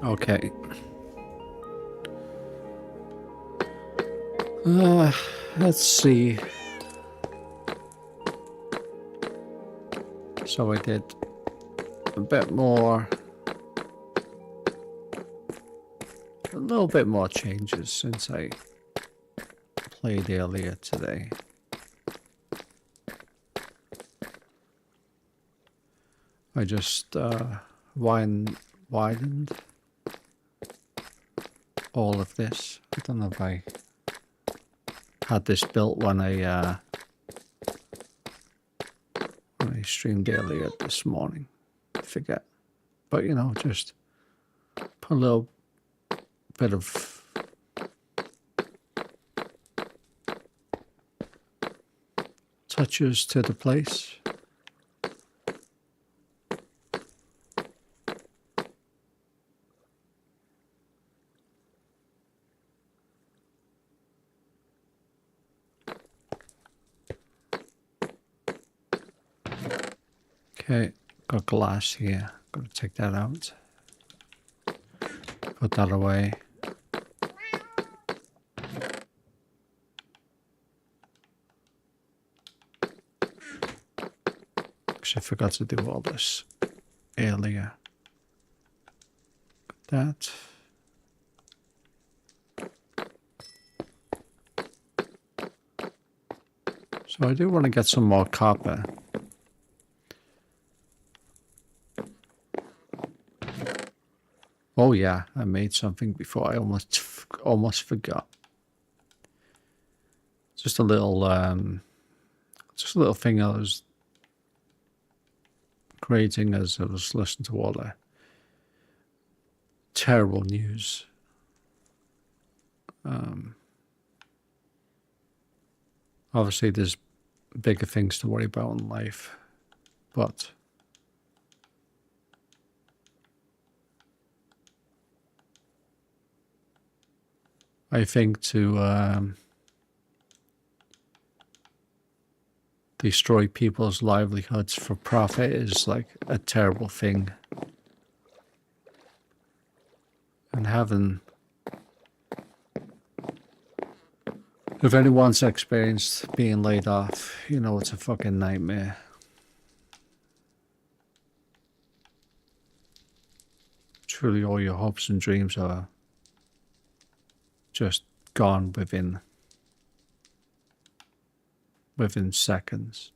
Okay. Let's see. So I did a little bit more changes since I played earlier today. I just widened all of this. I don't know if I had this built when I streamed earlier this morning. I forget. But you know, just put a little bit of touches to the place. Okay, got glass here. Gotta take that out. Put that away. Because I forgot to do all this earlier. That. So I do want to get some more copper. Oh yeah, I made something before. I almost forgot. Just a little thing I was creating as I was listening to all the terrible news. Obviously, there's bigger things to worry about in life, but I think to destroy people's livelihoods for profit is like a terrible thing. And if anyone's experienced being laid off, you know it's a fucking nightmare. Truly all your hopes and dreams are just gone within seconds.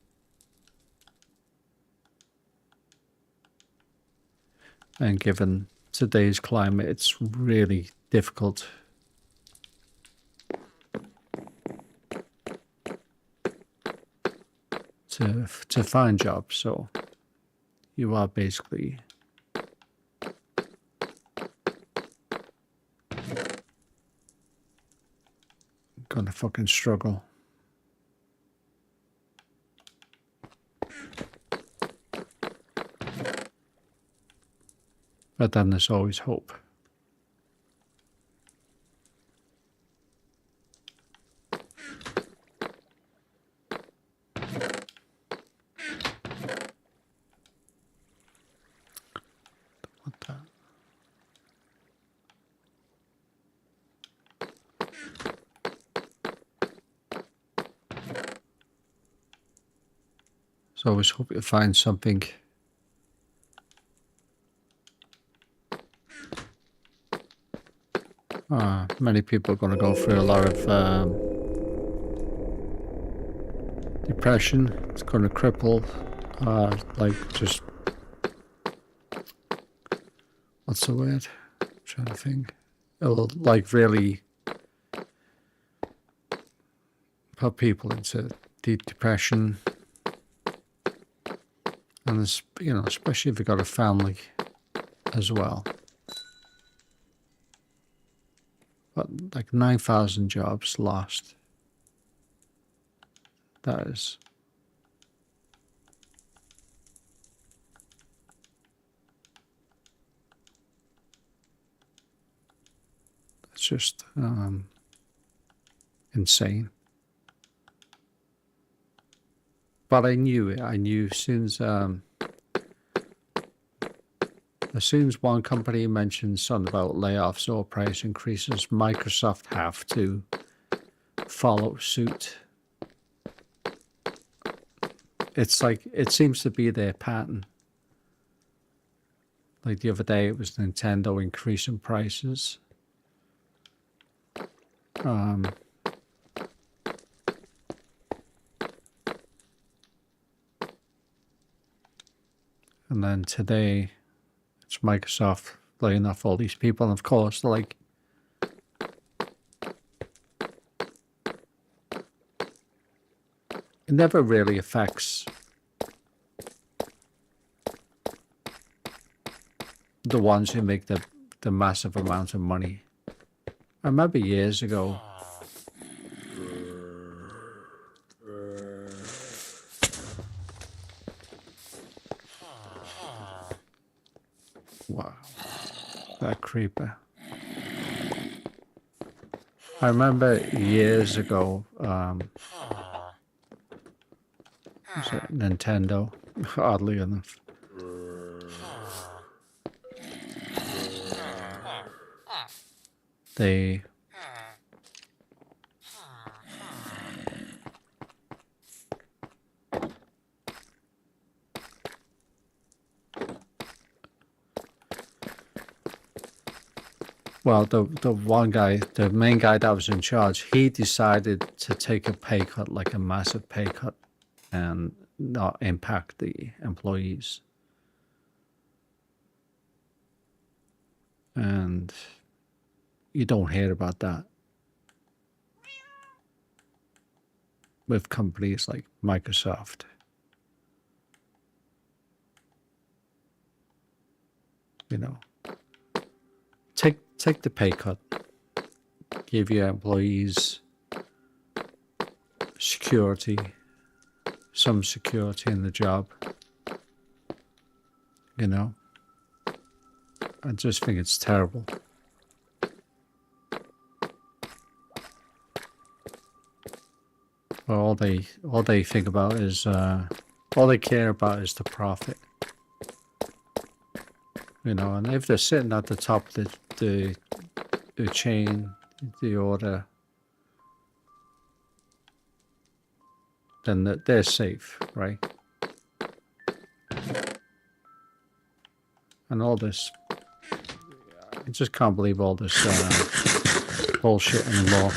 And given today's climate, it's really difficult to find jobs. So you are basically gonna fucking struggle. But then there's always hope. What the? So I always hope you find something many people are going to go through a lot of depression. It's going to cripple, like just, what's the word? I'm trying to think. It'll like really put people into deep depression. And it's, you know, especially if you've got a family as well. But like 9,000 jobs lost. That's just insane. But I knew it. I knew since as soon as one company mentions something about layoffs or price increases, Microsoft have to follow suit. It's like, it seems to be their pattern. Like the other day, it was Nintendo increasing prices. And then today, it's Microsoft laying off all these people. And of course, like, it never really affects the ones who make the massive amount of money. I remember years ago, wow, that creeper. I remember years ago, was it Nintendo, oddly enough. They well, the one guy, the main guy that was in charge, he decided to take a pay cut, like a massive pay cut, and not impact the employees. And you don't hear about that with companies like Microsoft. You know, take the pay cut, give your employees security, some security in the job. You know, I just think it's terrible. All they think about is all they care about is the profit. You know, and if they're sitting at the top of the chain, the order, then they're safe, right? And all this, I just can't believe all this bullshit anymore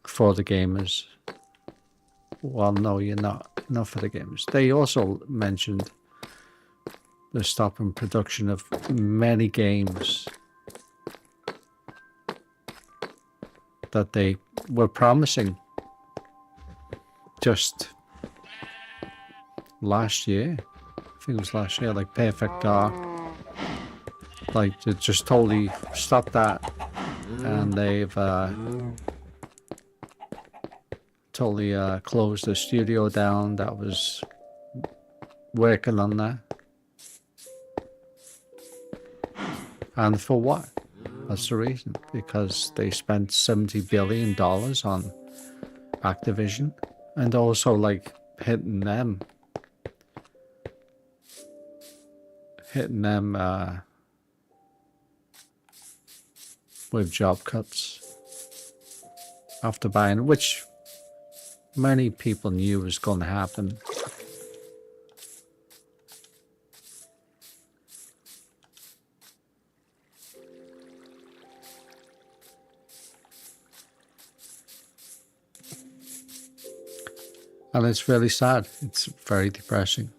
for the gamers. Well, no, you're not for the gamers. They also mentioned the stopping production of many games that they were promising just last year. I think it was last year, like Perfect Dark. Like, they just totally stopped that, and they've totally closed the studio down that was working on that. And for what? That's the reason. Because they spent $70 billion on Activision, and also like hitting them with job cuts after buying, which many people knew was going to happen. And it's really sad. It's very depressing.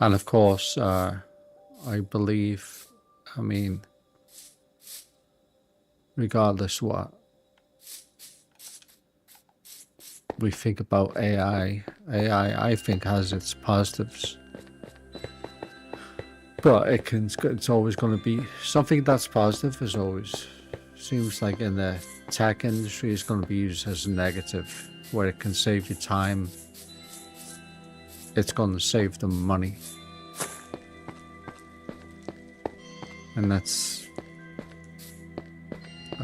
And of course, I believe, I mean, regardless what we think about AI, I think has its positives. But it's always going to be something that's positive. Is always seems like in the tech industry is going to be used as a negative, where it can save you time. It's going to save them money, and that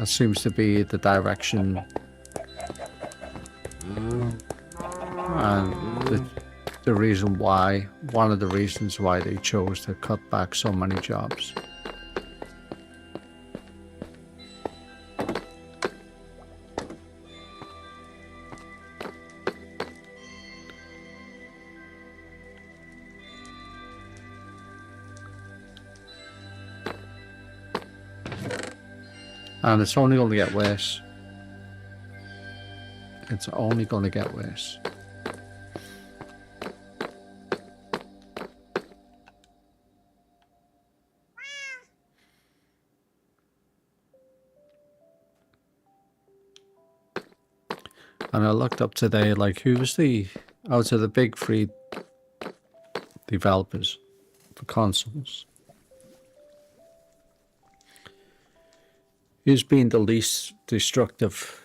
seems to be the direction and the reason why, one of the reasons why they chose to cut back so many jobs. And it's only going to get worse. It's only going to get worse. And I looked up today, like, who was out of the big three developers for consoles, who's been the least destructive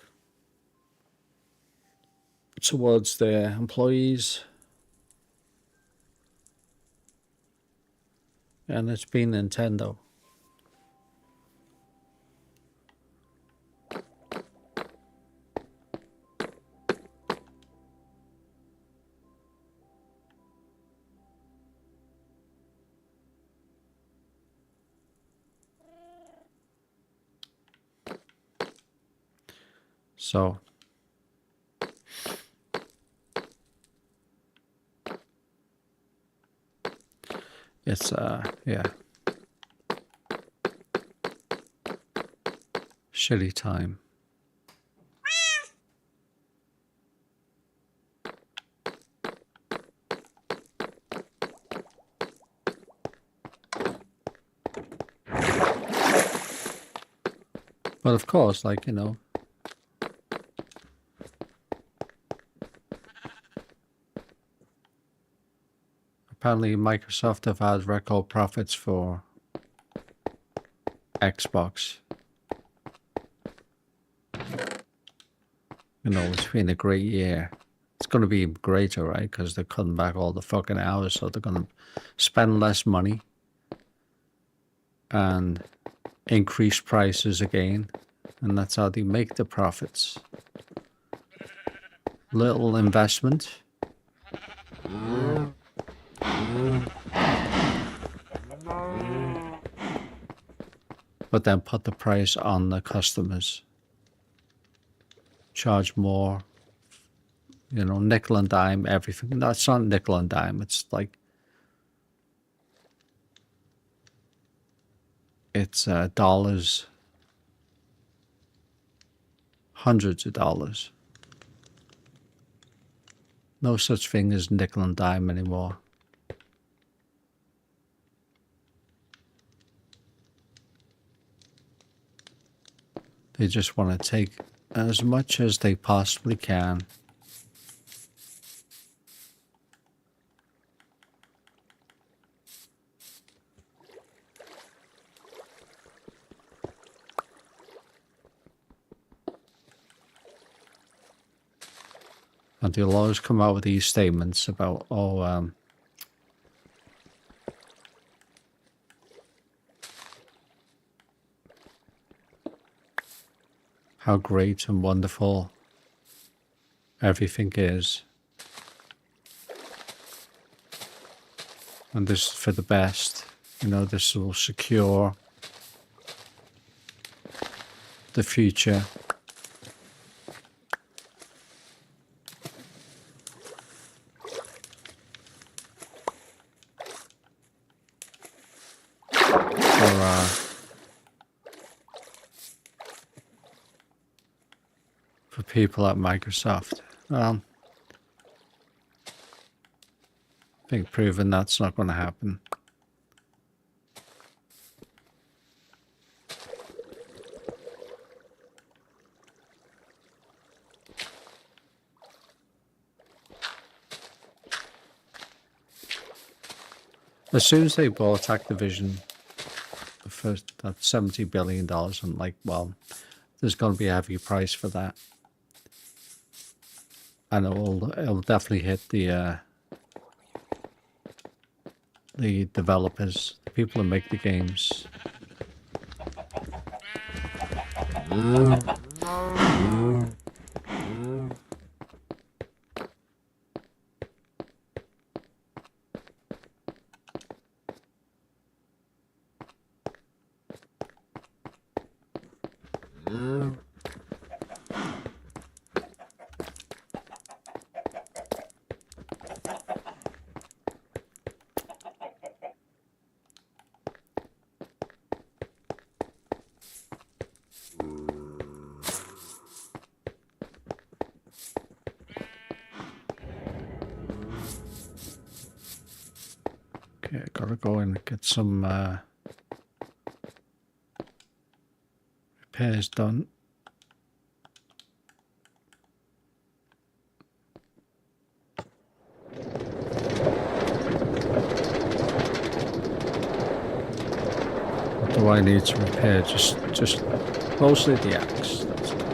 towards their employees? And it's been Nintendo. So it's yeah, shitty time. But of course, like, you know, apparently Microsoft have had record profits for Xbox. You know, it's been a great year. It's going to be greater, right? Because they're cutting back all the fucking hours, so they're going to spend less money and increase prices again. And that's how they make the profits. Little investment. But then put the price on the customers. Charge more. You know, nickel and dime, everything. That's not nickel and dime. It's like, it's dollars. Hundreds of dollars. No such thing as nickel and dime anymore. They just want to take as much as they possibly can. And they'll always come out with these statements about, oh, how great and wonderful everything is. And this is for the best. You know, this will secure the future. For people at Microsoft. I think proven that's not going to happen. As soon as they bought Activision for that $70 billion, I'm like, well, there's going to be a heavy price for that. And it'll definitely hit the developers, the people who make the games. Okay, gotta go and get some repairs done. What do I need to repair? Just mostly the axe. That's good.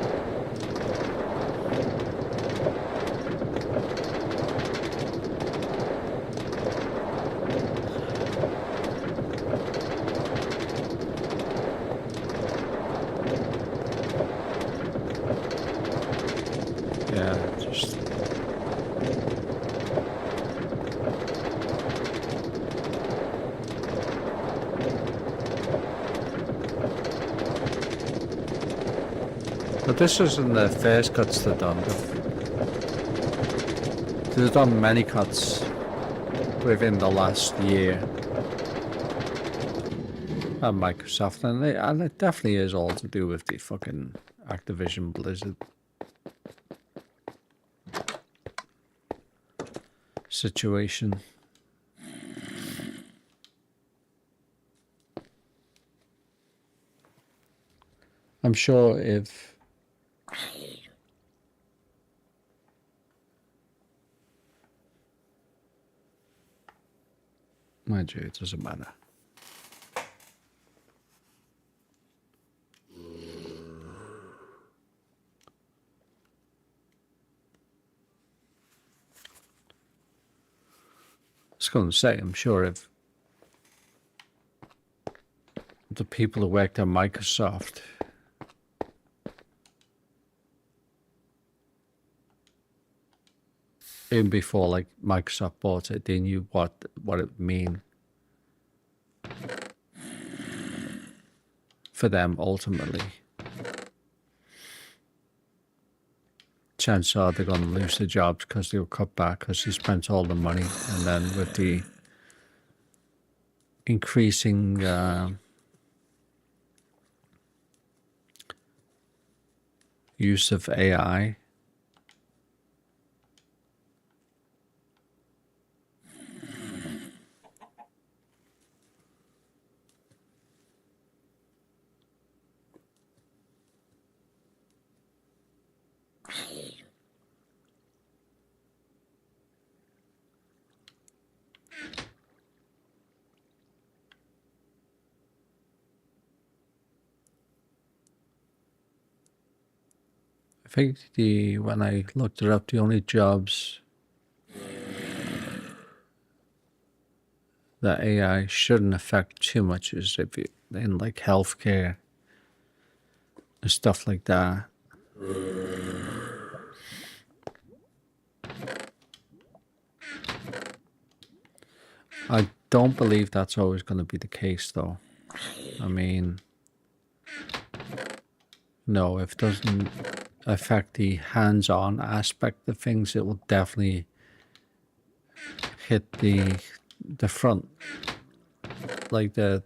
Yeah, just but this isn't the first cuts they've done. They've done many cuts within the last year at Microsoft, and it definitely is all to do with the fucking Activision Blizzard situation. I'm sure if mind you, it doesn't matter. I was going to say, I'm sure if the people who worked at Microsoft even before like Microsoft bought it, they knew what it would mean for them ultimately. Chances are they're going to lose their jobs because they'll cut back because they spent all the money, and then with the increasing use of AI, I think when I looked it up, the only jobs that AI shouldn't affect too much is if you, in like healthcare and stuff like that. I don't believe that's always going to be the case, though. I mean, no, if it doesn't affect the hands-on aspect of things, it will definitely hit the front, like the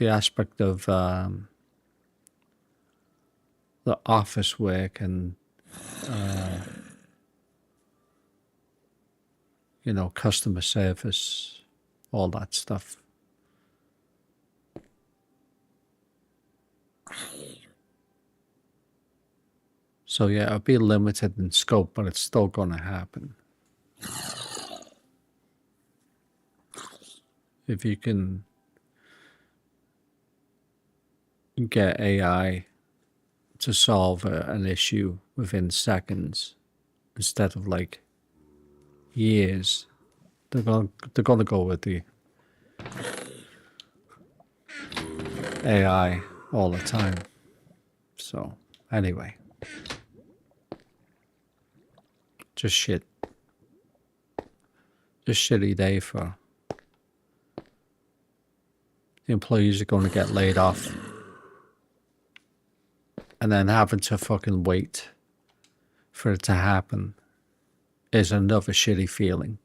aspect of the office work and you know, customer service, all that stuff. So yeah, it'll be limited in scope, but it's still going to happen. If you can get AI to solve an issue within seconds instead of like years, they're going to go with the AI all the time. So anyway, just shitty day for the employees are going to get laid off. and then having to fucking wait for it to happen is another shitty feeling.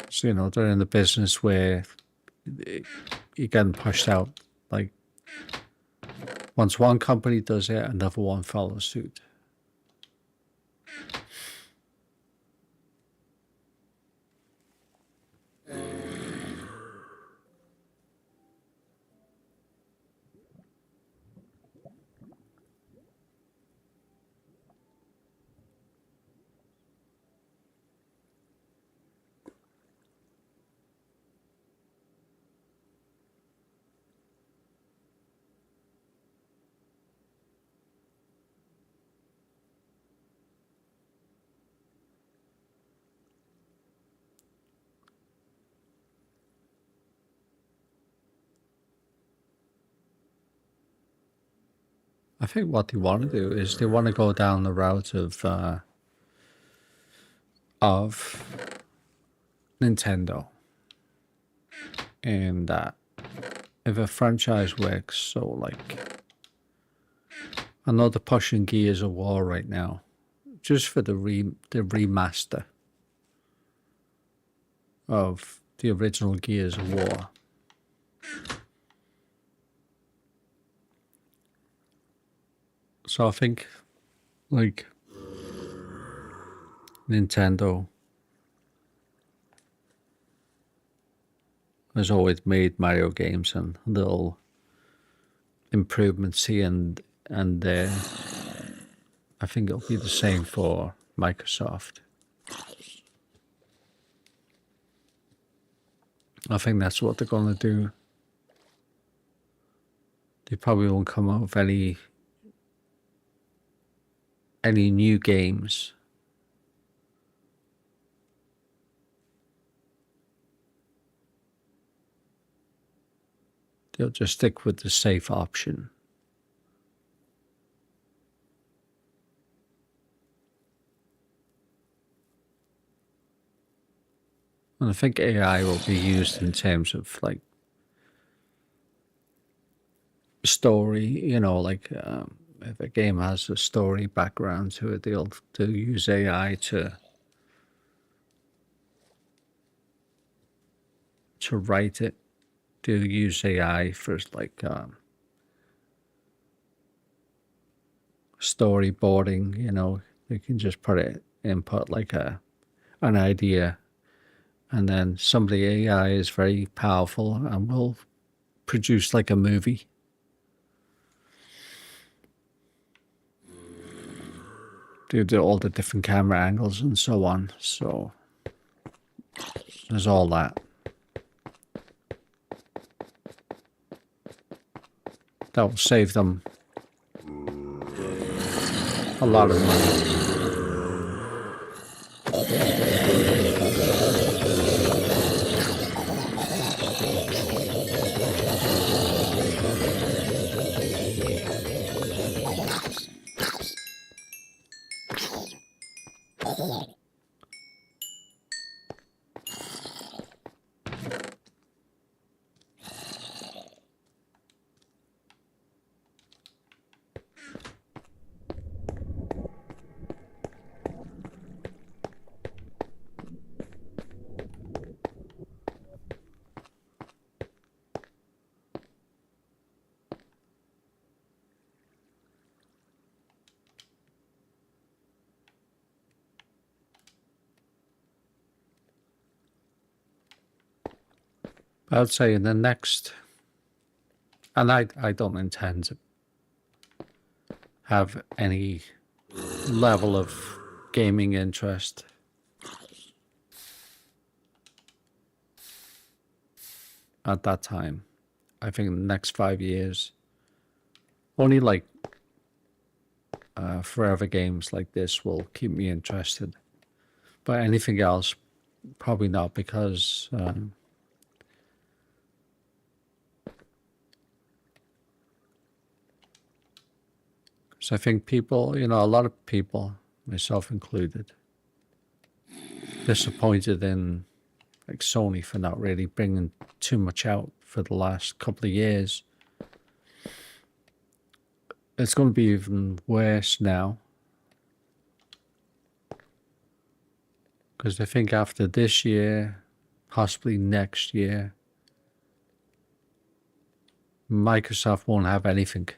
So, you know, they're in the business where you're getting pushed out. Like, once one company does it, another one follows suit. I think what they want to do is they want to go down the route of Nintendo, and if a franchise works, so like I know they're pushing Gears of War right now, just for the remaster of the original Gears of War. So I think, like, Nintendo has always made Mario games and little improvements here and there. I think it'll be the same for Microsoft. I think that's what they're going to do. They probably won't come up with any new games. They'll just stick with the safe option. And I think AI will be used in terms of like story, you know, like if a game has a story background to it, they'll use AI to write it. They'll use AI for like storyboarding, you know. They can just input like an idea, and then some of the AI is very powerful and will produce like a movie. They do all the different camera angles and so on. So there's all that. That will save them a lot of money. I'd say in the next, and I don't intend to have any level of gaming interest at that time. I think in the next 5 years, only like forever games like this will keep me interested. But anything else, probably not, because I think people, you know, a lot of people, myself included, disappointed in like Sony for not really bringing too much out for the last couple of years. It's going to be even worse now, because I think after this year, possibly next year, Microsoft won't have anything.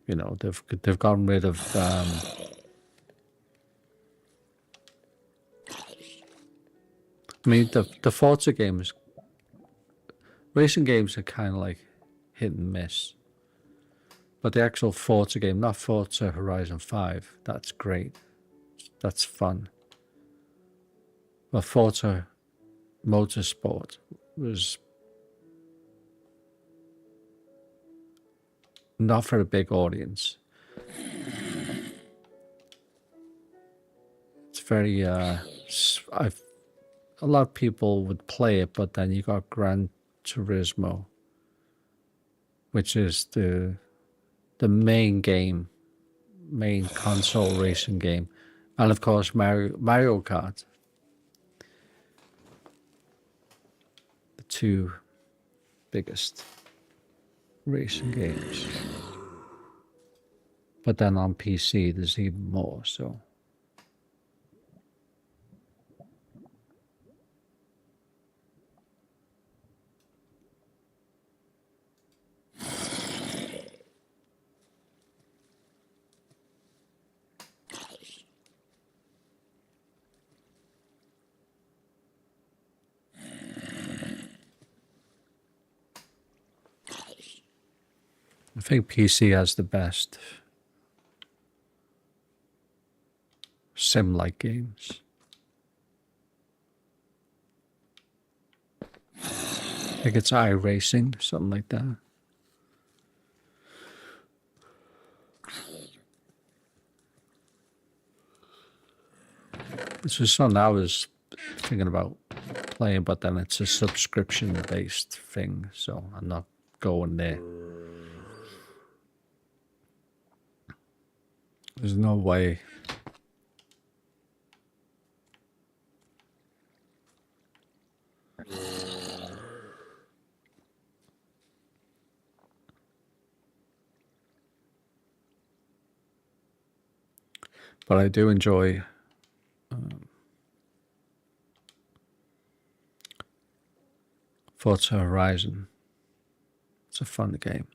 You know, they've gotten rid of I mean, the Forza games, racing games are kind of like hit and miss. But the actual Forza game, not Forza Horizon 5, that's great. That's fun. But Forza Motorsport was not for a big audience. It's very, a lot of people would play it, but then you got Gran Turismo, which is the main game, main console racing game, and of course Mario Kart. The two biggest racing games. But then on PC there's even more, so. I think PC has the best sim-like games. I think it's iRacing, something like that. This is something I was thinking about playing, but then it's a subscription-based thing, so I'm not going there. There's no way. But I do enjoy Forza Horizon. It's a fun game.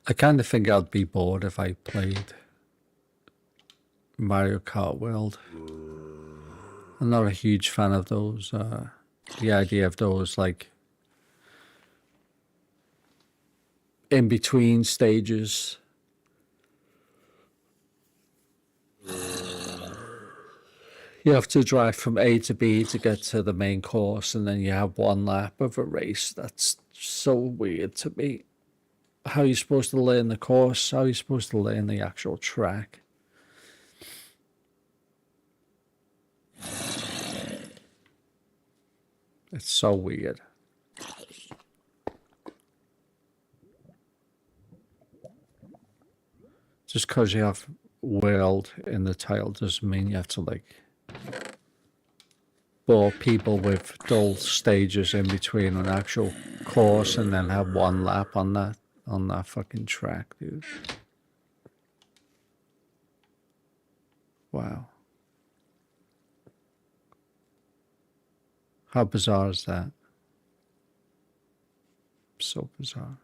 I kind of think I'd be bored if I played Mario Kart World. I'm not a huge fan of those. The idea of those like in between stages. You have to drive from A to B to get to the main course, and then you have one lap of a race. That's so weird to me. How are you supposed to learn the course? How are you supposed to learn the actual track? It's so weird. Just because you have world in the title doesn't mean you have to like bore people with dull stages in between an actual course and then have one lap on that fucking track, dude. Wow. How bizarre is that? So bizarre.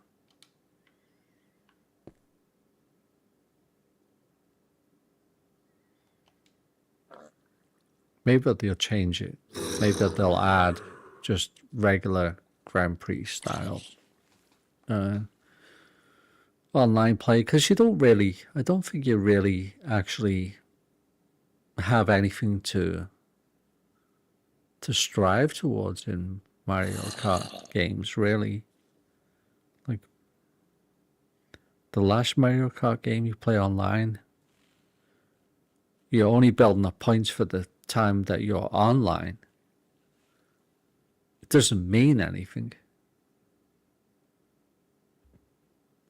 Maybe they'll change it. Maybe they'll add just regular Grand Prix style online play, because I don't think you really actually have anything to strive towards in Mario Kart games, really. Like the last Mario Kart game you play online, you're only building up points for the time that you're online. It doesn't mean anything.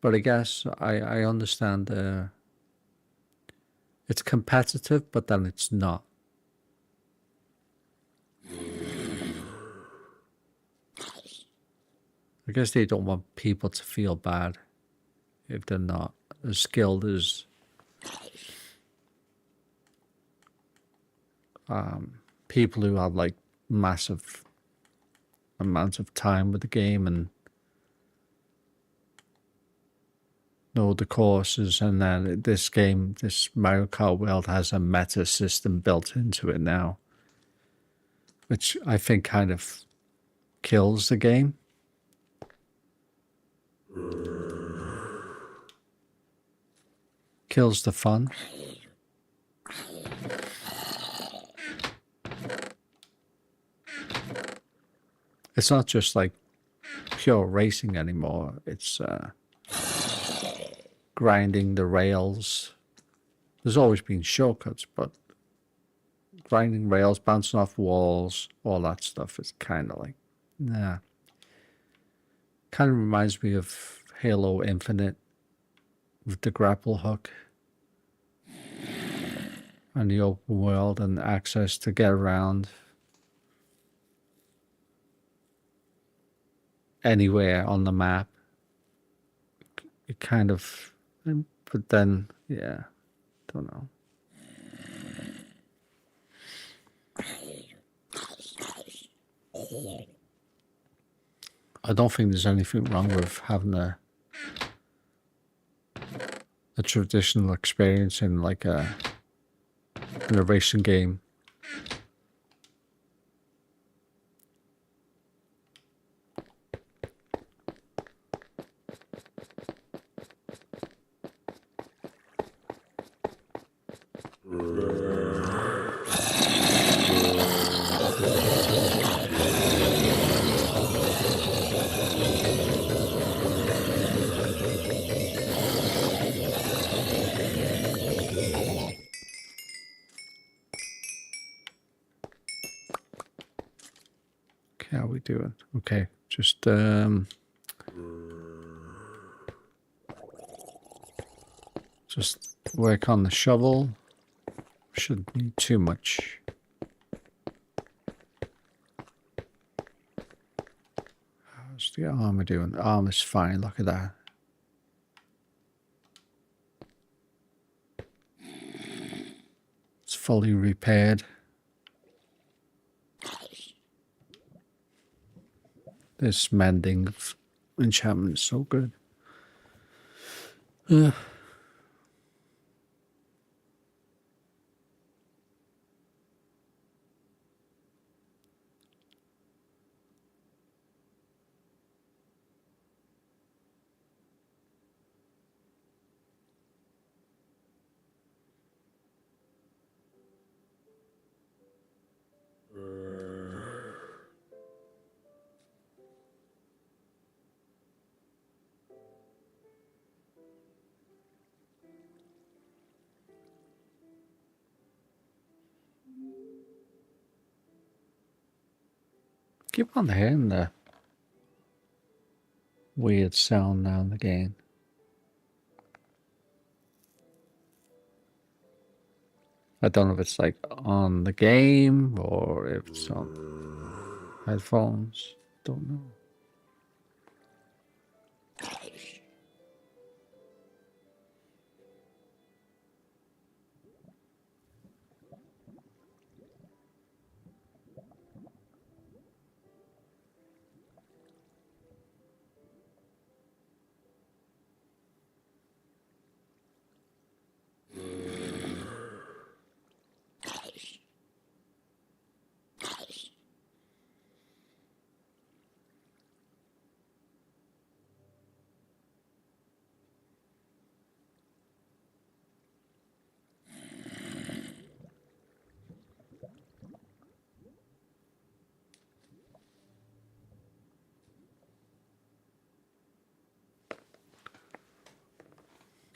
But I guess I understand it's competitive, but then it's not. I guess they don't want people to feel bad if they're not as skilled as people who have like massive amounts of time with the game and know the courses. And then this game, this Mario Kart World, has a meta system built into it now, which I think kind of kills the game. Kills the fun. It's not just like pure racing anymore. It's grinding the rails. There's always been shortcuts, but grinding rails, bouncing off walls, all that stuff is kind of like, nah. Kind of reminds me of Halo Infinite with the grapple hook and the open world and access to get around anywhere on the map. It kind of, but then, yeah, don't know. I don't think there's anything wrong with having a traditional experience in like in a racing game. How are we doing? Okay, just work on the shovel. Shouldn't need too much. How's the armor doing? The armor's fine, look at that. It's fully repaired. This mending of enchantment is so good. Keep on hearing the weird sound now and again. I don't know if it's like on the game or if it's on headphones. Don't know.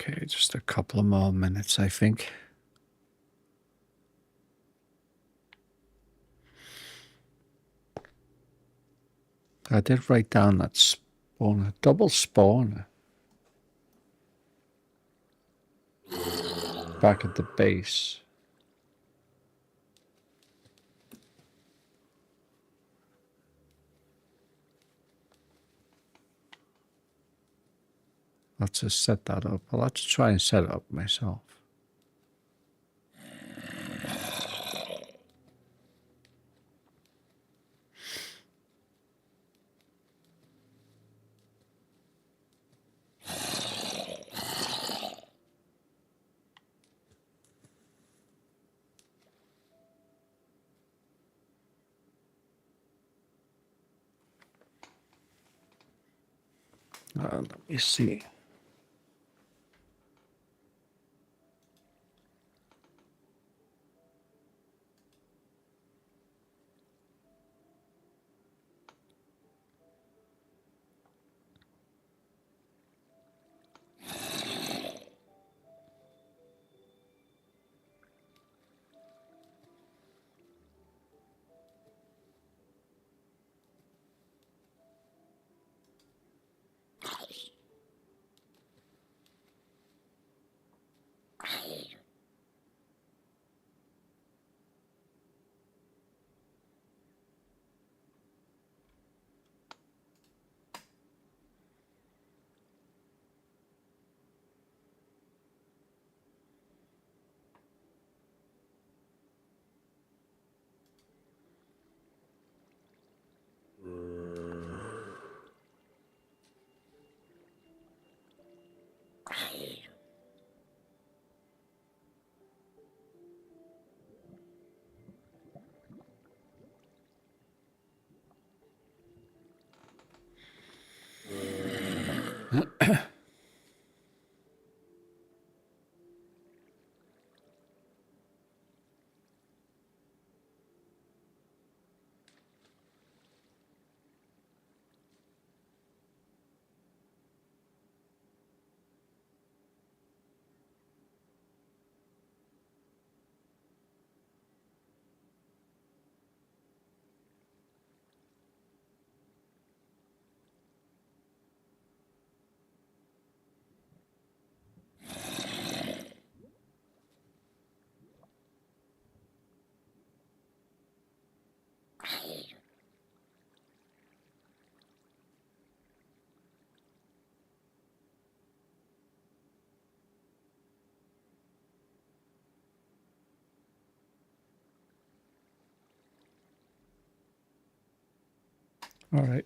Okay, just a couple of more minutes, I think. I did write down that spawner, double spawner. back at the base. Let's just set that up. I'll have to try and set it up myself. Let me see. All right.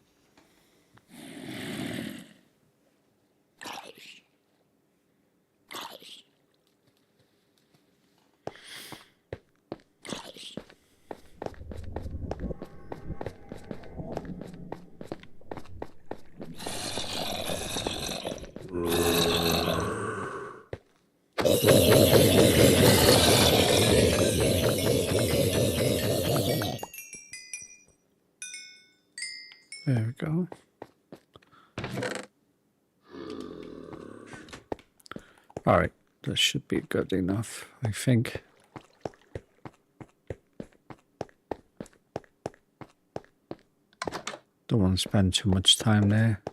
There we go. All right, this should be good enough, I think. Don't want to spend too much time there.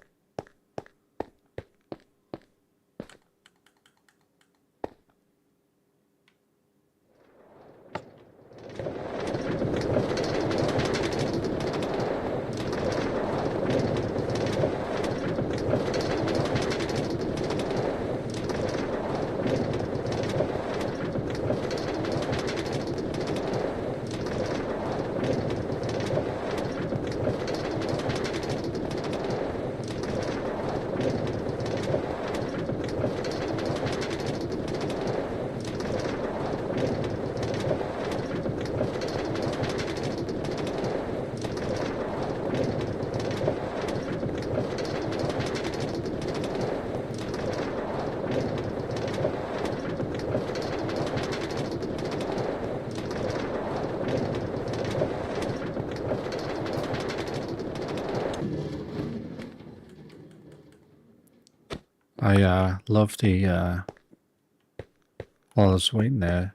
I love the while I was waiting there,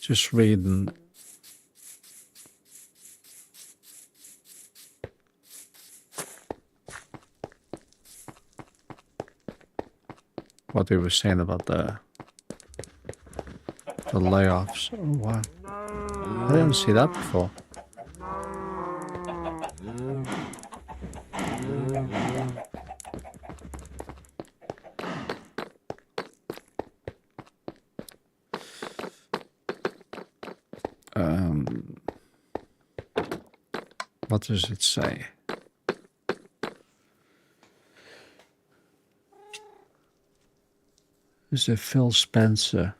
just reading what they were saying about the layoffs. Oh wow, I didn't see that before. What does it say? Is it Phil Spencer?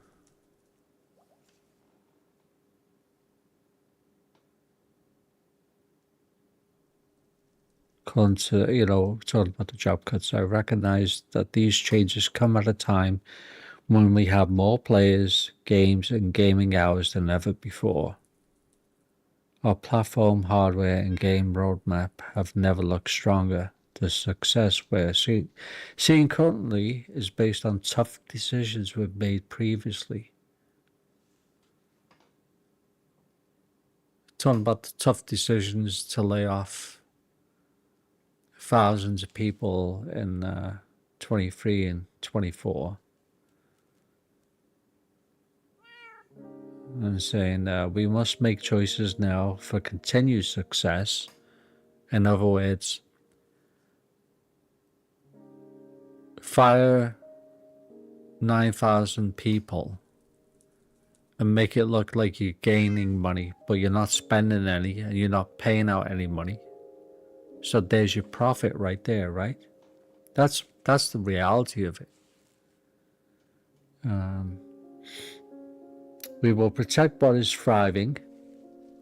According to, talking about the job cuts, I recognize that these changes come at a time when we have more players, games, and gaming hours than ever before. Our platform, hardware, and game roadmap have never looked stronger. The success we're seeing currently is based on tough decisions we've made previously. Talking about the tough decisions to lay off thousands of people in 23 and 24. And saying we must make choices now for continued success. In other words, fire 9,000 people and make it look like you're gaining money, but you're not spending any and you're not paying out any money. So there's your profit right there, right? That's the reality of it. We will protect what is thriving,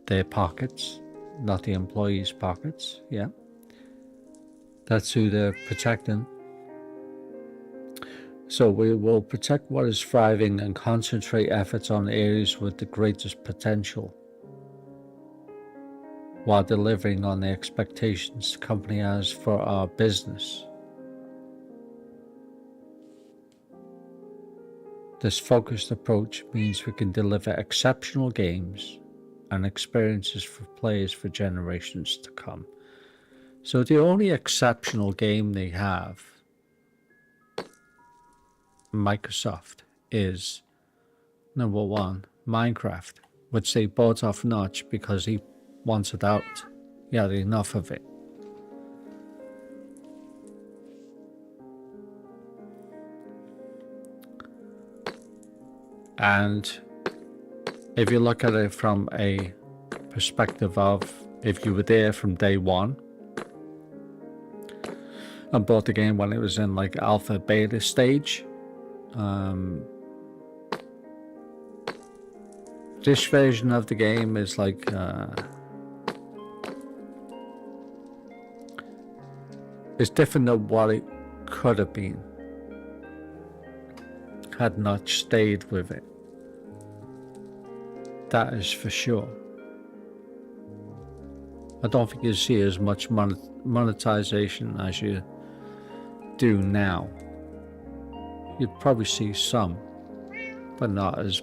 their pockets, not the employees' pockets. Yeah, that's who they're protecting. So we will protect what is thriving and concentrate efforts on areas with the greatest potential, while delivering on the expectations the company has for our business. This focused approach means we can deliver exceptional games and experiences for players for generations to come. So the only exceptional game they have, Microsoft, is number one, Minecraft, which they bought off Notch because he wanted out. He had enough of it. And if you look at it from a perspective of if you were there from day one and bought the game when it was in like alpha beta stage, this version of the game is like it's different than what it could have been had Notch stayed with it. That is for sure. I don't think you see as much monetization as you do now. You'd probably see some, but not as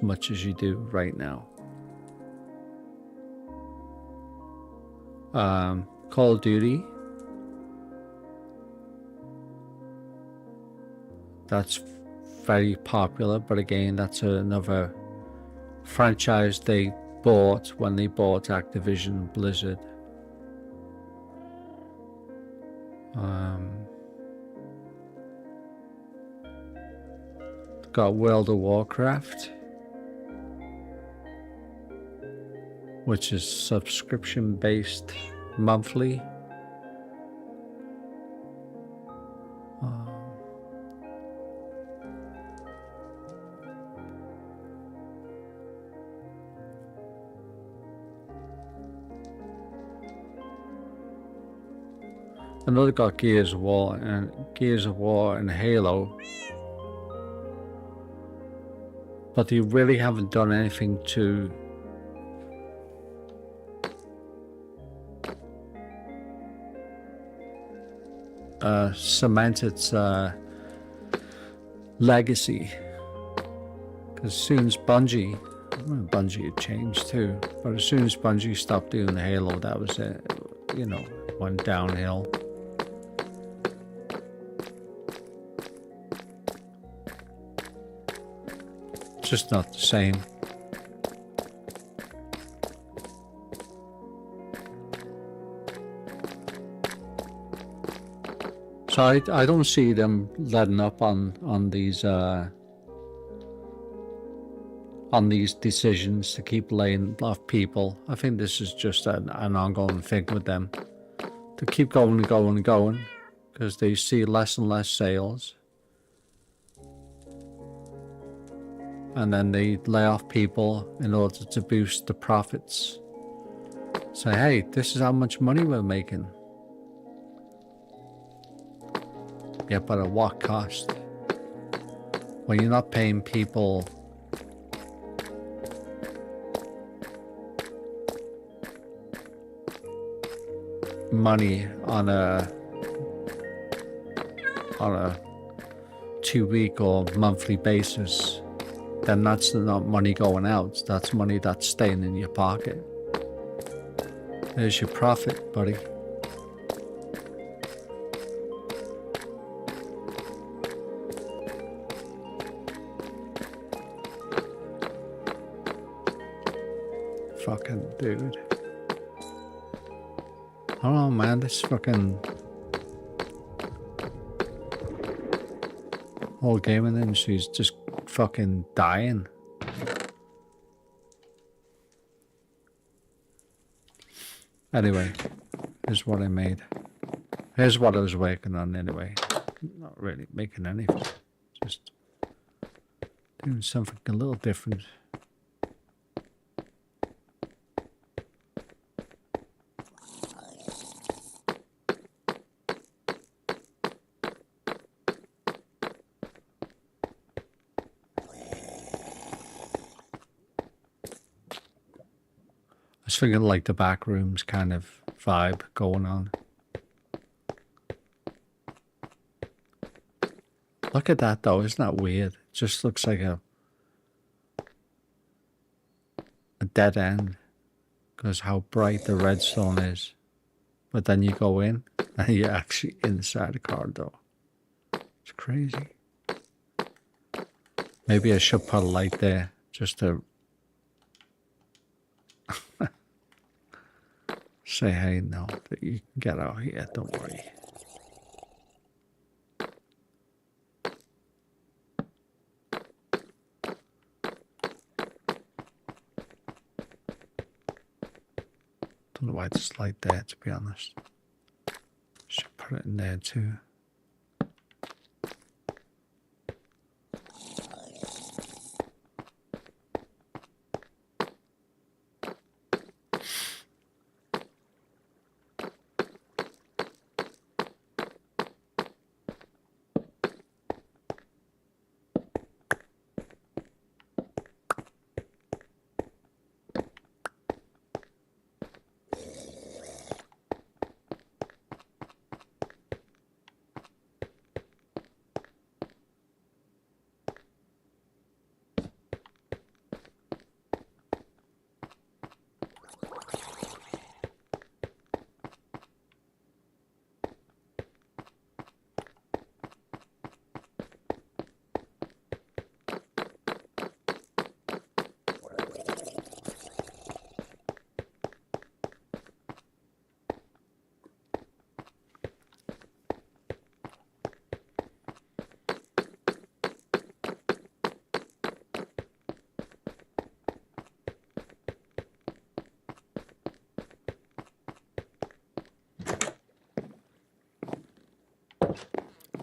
much as you do right now. Call of Duty, that's very popular, but again, that's another franchise they bought when they bought Activision Blizzard. Got World of Warcraft, which is subscription based monthly. Another got Gears of War and Halo, but they really haven't done anything to cement its legacy. Because as soon as Bungie had changed too, but as soon as Bungie stopped doing Halo, that was it. Went downhill. just not the same. So I don't see them letting up on these decisions to keep laying off people. I think this is just an ongoing thing with them to keep going and going and going because they see less and less sales. And then they lay off people in order to boost the profits. Say, hey, this is how much money we're making. Yeah, but at what cost? When you're not paying people money on a 2-week or monthly basis, then that's not money going out. That's money that's staying in your pocket. There's your profit, buddy. Fucking dude. I don't know, man. This fucking whole gaming industry is just fucking dying. Anyway, here's what I made. Here's what I was working on anyway. Not really making anything. Just doing something a little different. I was thinking like the back rooms kind of vibe going on. Look at that though, isn't that weird? It just looks like a dead end because how bright the redstone is. But then you go in and you're actually inside the car door. It's crazy. Maybe I should put a light there just to say, hey, no, that you can get out here, don't worry. Don't know why it's light there, to be honest. Should put it in there too.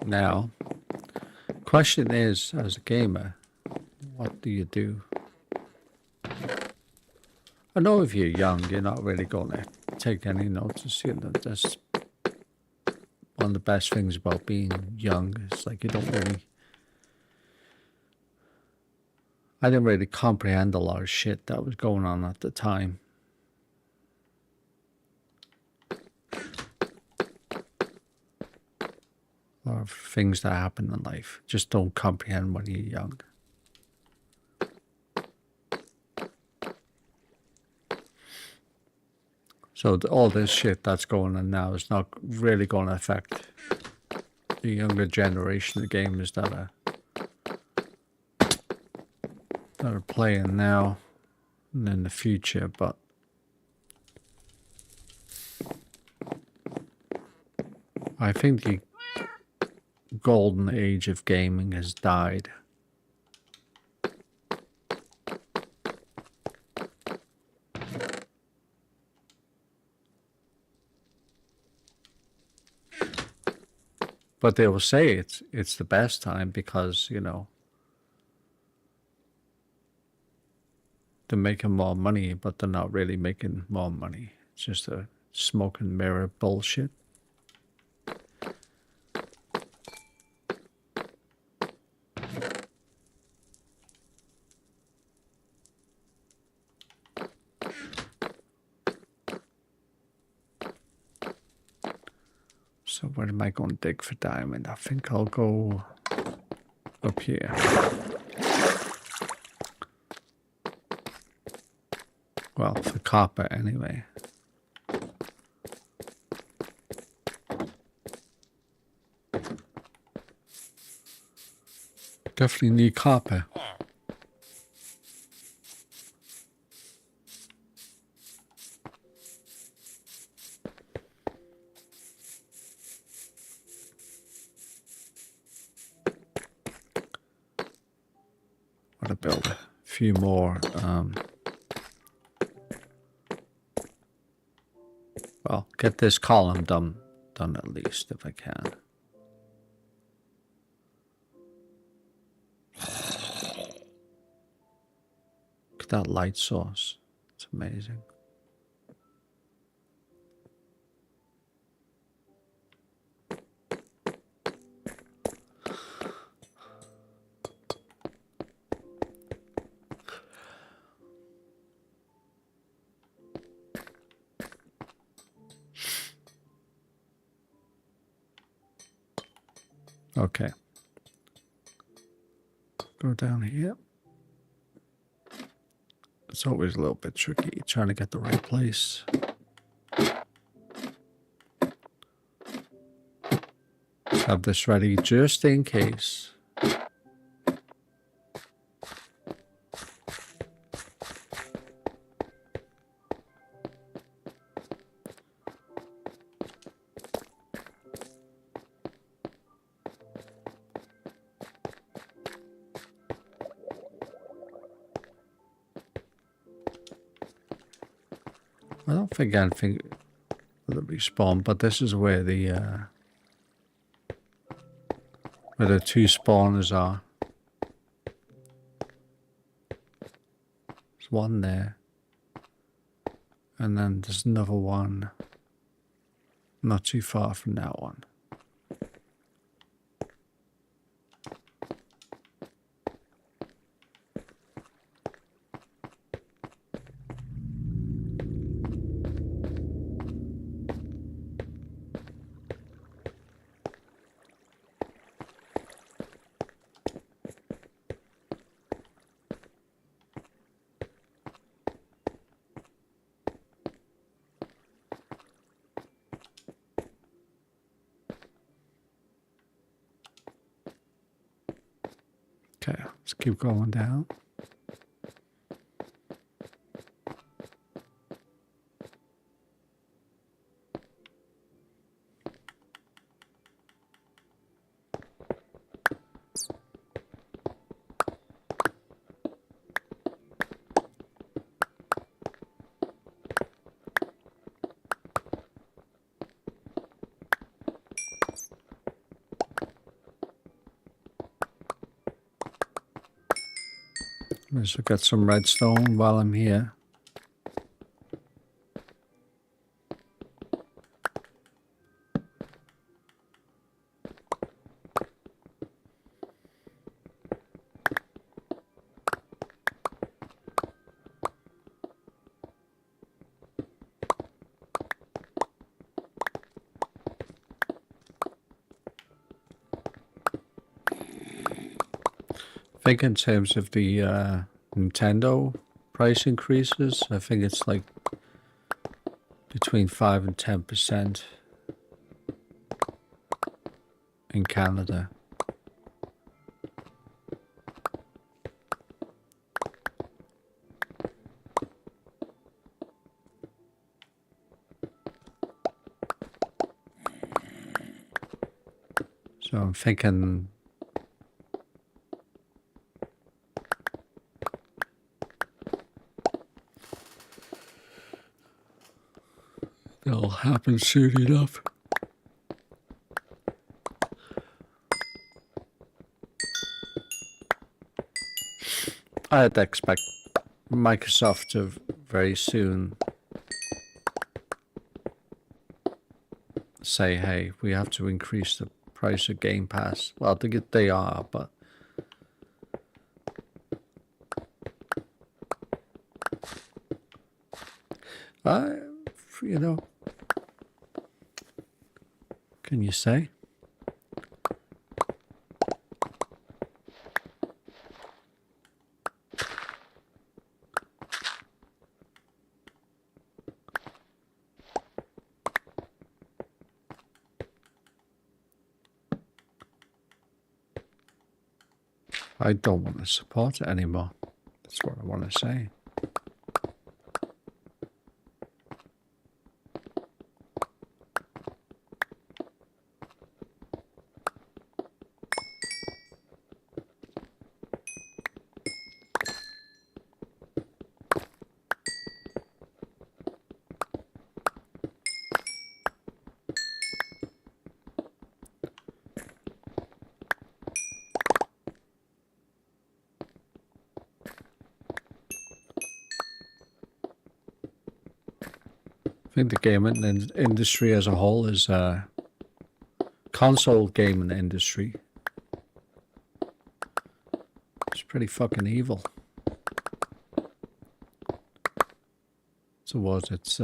Now, question is, as a gamer, what do you do? I know if you're young, you're not really going to take any notice. You know, that's one of the best things about being young. It's like you don't really... I didn't really comprehend a lot of shit that was going on at the time. A lot of things that happen in life just don't comprehend when you're young. So all this shit that's going on now is not really going to affect the younger generation of gamers that are playing now and in the future, but I think the golden age of gaming has died. But they will say it's the best time because, you know, they're making more money, but they're not really making more money. It's just a smoke and mirror bullshit. So where am I going to dig for diamond? I think I'll go up here. Well, for copper anyway. Definitely need copper. Want to build a few more. Well, get this column done at least if I can. Look at that light source. It's amazing. Okay. Go down here. It's always a little bit tricky trying to get the right place. Have this ready just in case. I don't think anything will respawn, but this is where the two spawners are. There's one there, and then there's another one not too far from that one. Okay, let's keep going down. Let's look at some redstone while I'm here. I think in terms of the Nintendo price increases, I think it's like between 5 and 10% in Canada. So I'm thinking it'll happen soon enough. I'd expect Microsoft to very soon say, hey, we have to increase the price of Game Pass. Well, they are, but you know, can you say? I don't want to support it anymore. That's what I want to say. I think the gaming industry as a whole is console gaming industry. It's pretty fucking evil towards its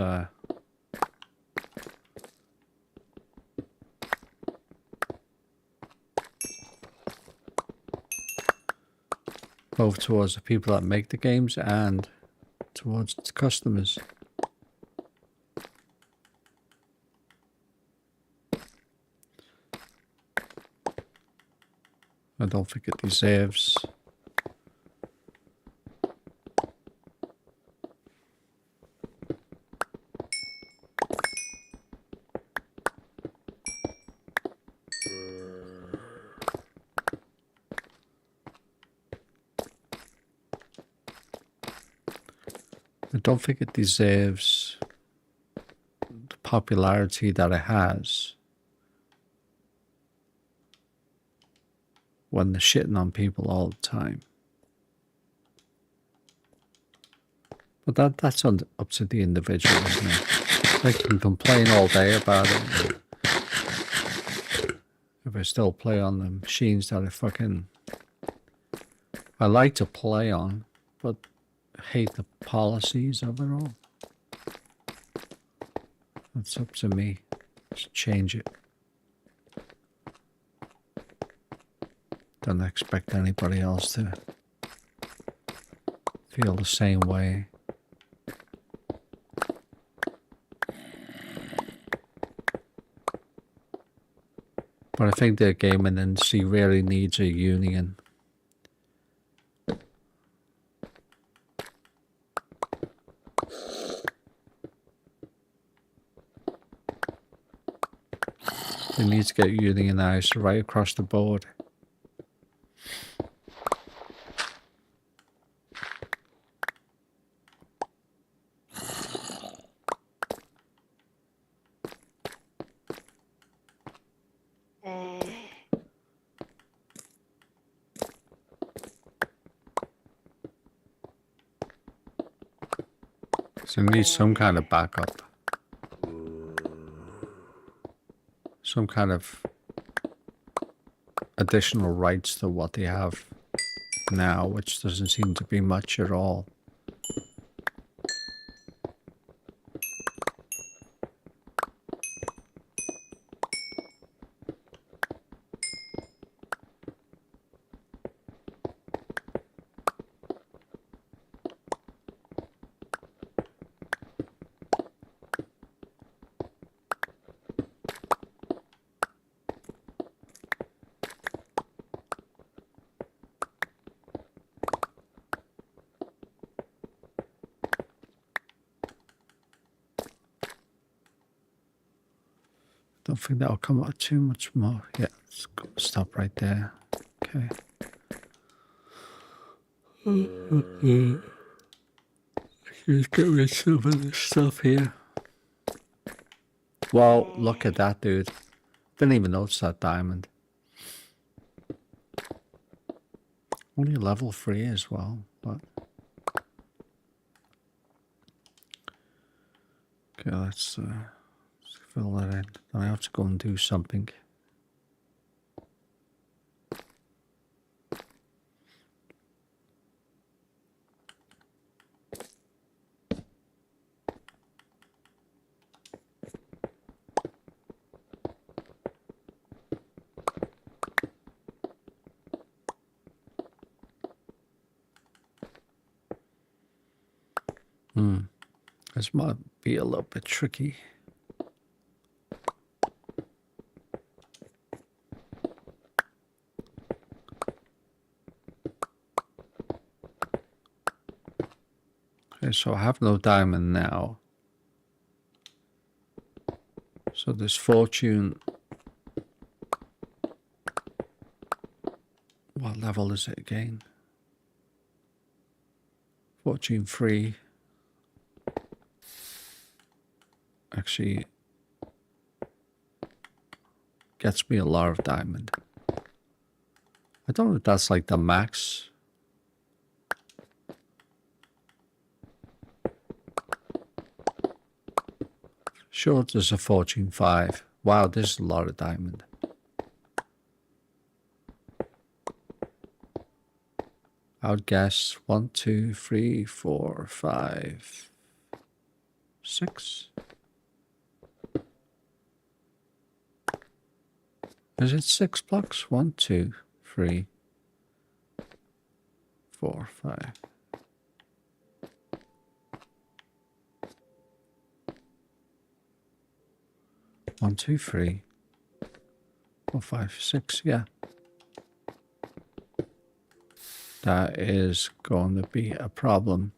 both towards the people that make the games and towards its customers. I don't think it deserves the popularity that it has when they're shitting on people all the time. But that's up to the individual, isn't it? They can complain all day about it. If I still play on the machines that I like to play on, but I hate the policies of it all. It's up to me to change it. Don't expect anybody else to feel the same way. But I think the gaming industry really needs a union. It needs to get unionized right across the board. So it needs some kind of backup. Some kind of additional rights to what they have now, which doesn't seem to be much at all. don't think that'll come out too much more. Yeah, let's stop right there. Okay. Let's get rid of some of this stuff here. Well, look at that, dude. Didn't even notice that diamond. Only level 3 as well, but... Okay, let's fill that in. Then I have to go and do something. This might be a little bit tricky. Okay, so I have no diamond now. So this fortune... What level is it again? Fortune 3. Actually gets me a lot of diamond. I don't know if that's like the max. Sure, there's a fortune 5. Wow, this is a lot of diamond. I would guess 1, 2, 3, 4, 5, 6. Is it 6 blocks? 1, 2, 3, 4, 5. 1, 2, 3, 4, 5, 6. Yeah. That is going to be a problem.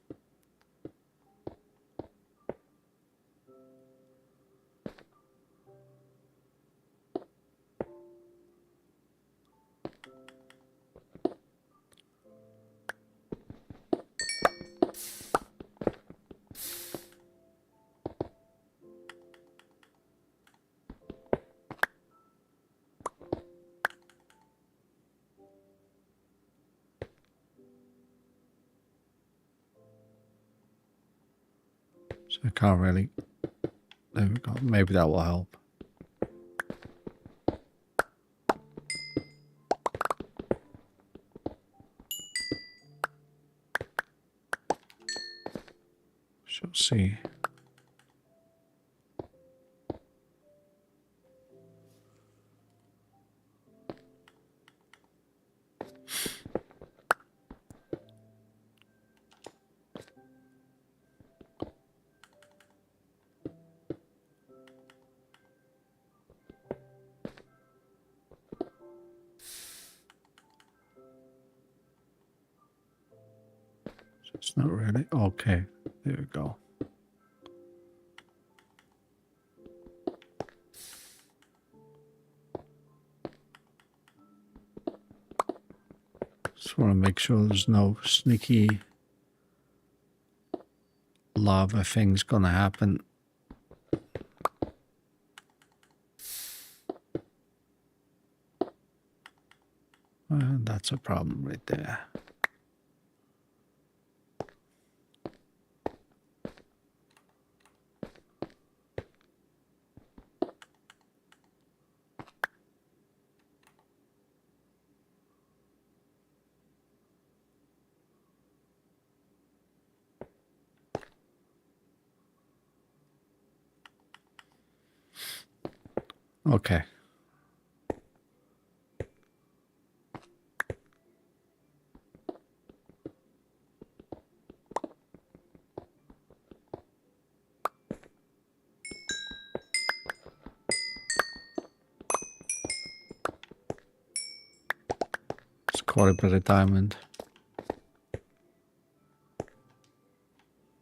So I can't really... There we go. Maybe that will help. Shall see. It's not really. Okay, there we go. Just want to make sure there's no sneaky lava things gonna happen. And that's a problem right there. Okay. It's quite a bit of diamond.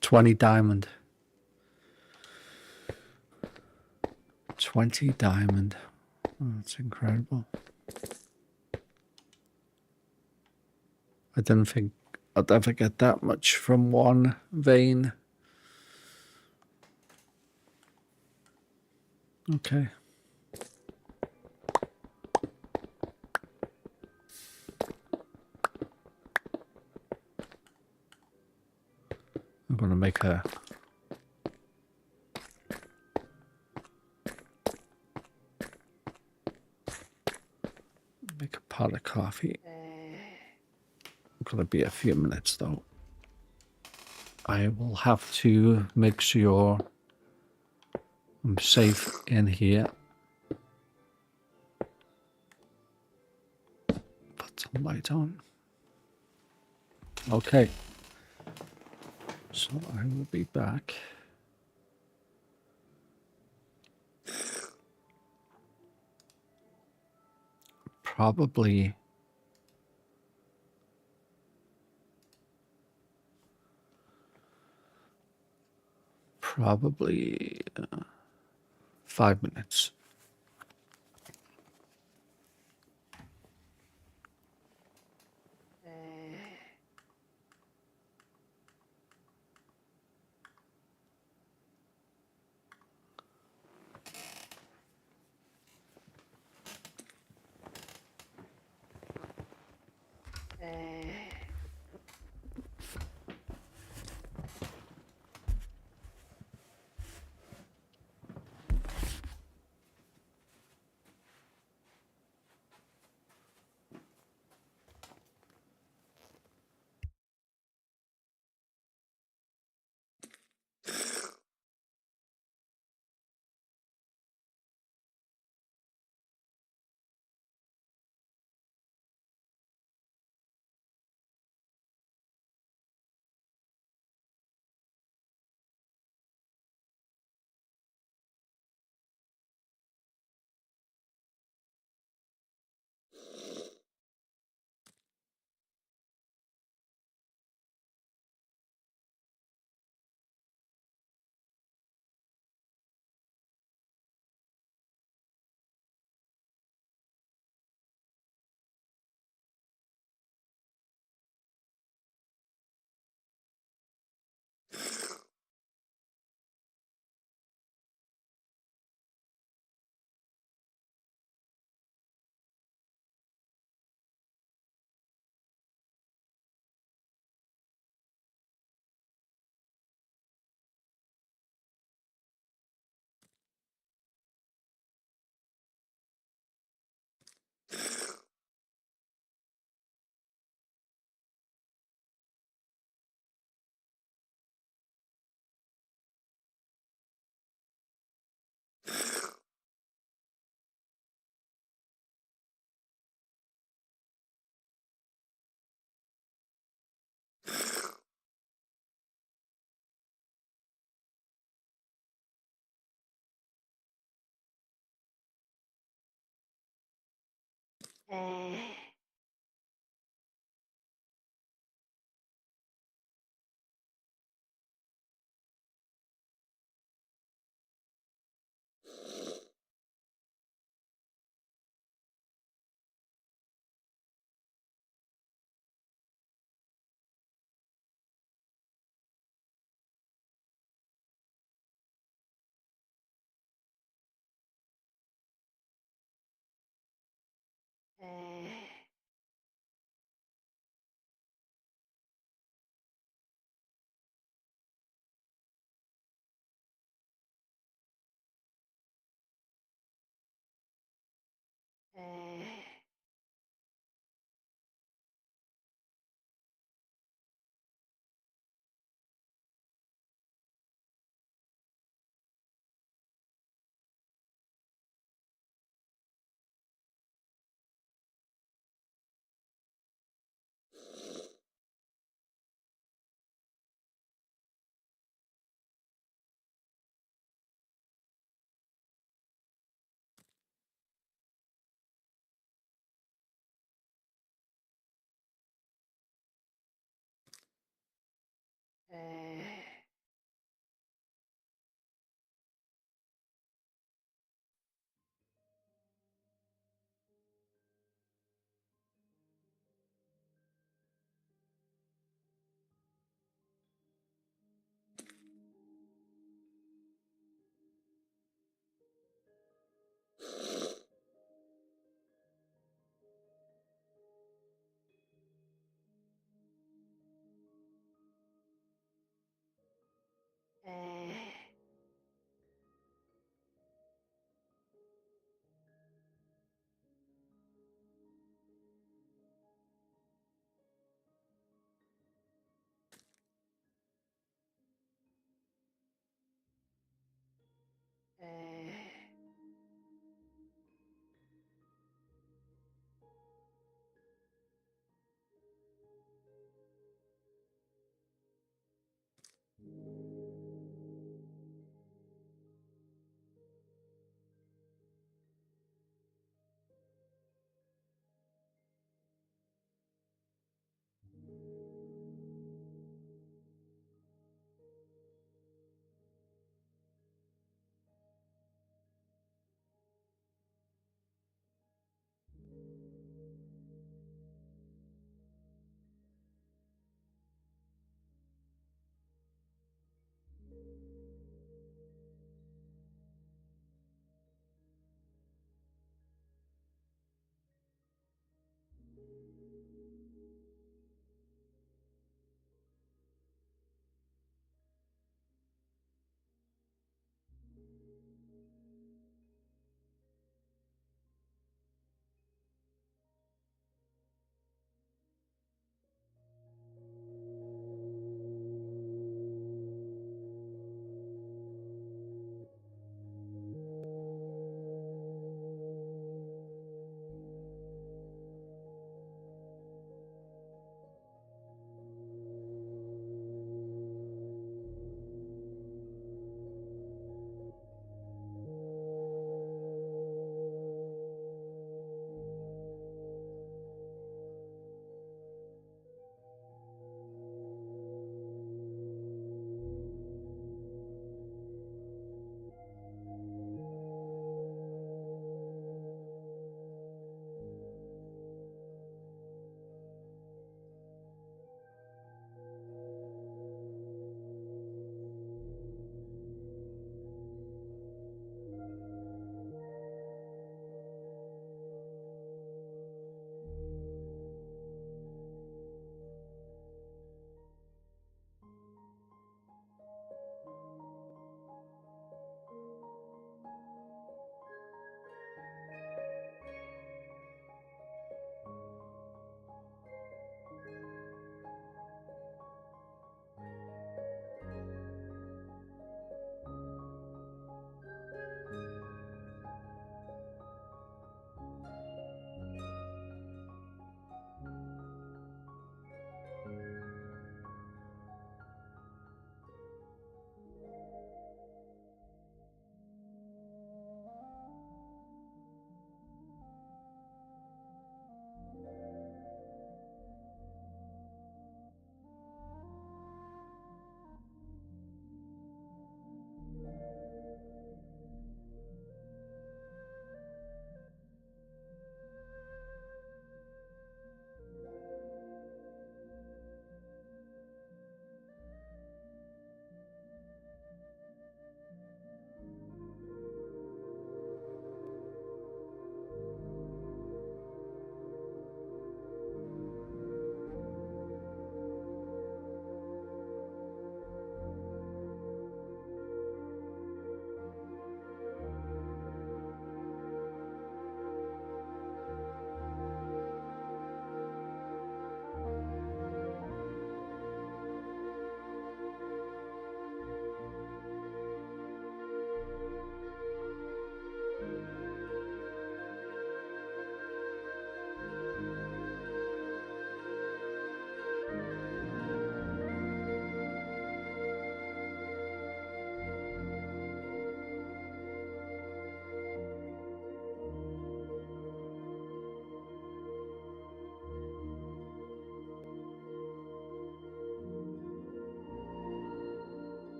20 diamond. 20 diamond. Oh, that's incredible. I didn't think I'd ever get that much from one vein. Okay. I'm going to make a pot of coffee. Going to be a few minutes though. I will have to make sure I'm safe in here. Put some light on. Okay. So I will be back. Probably Probably 5 minutes.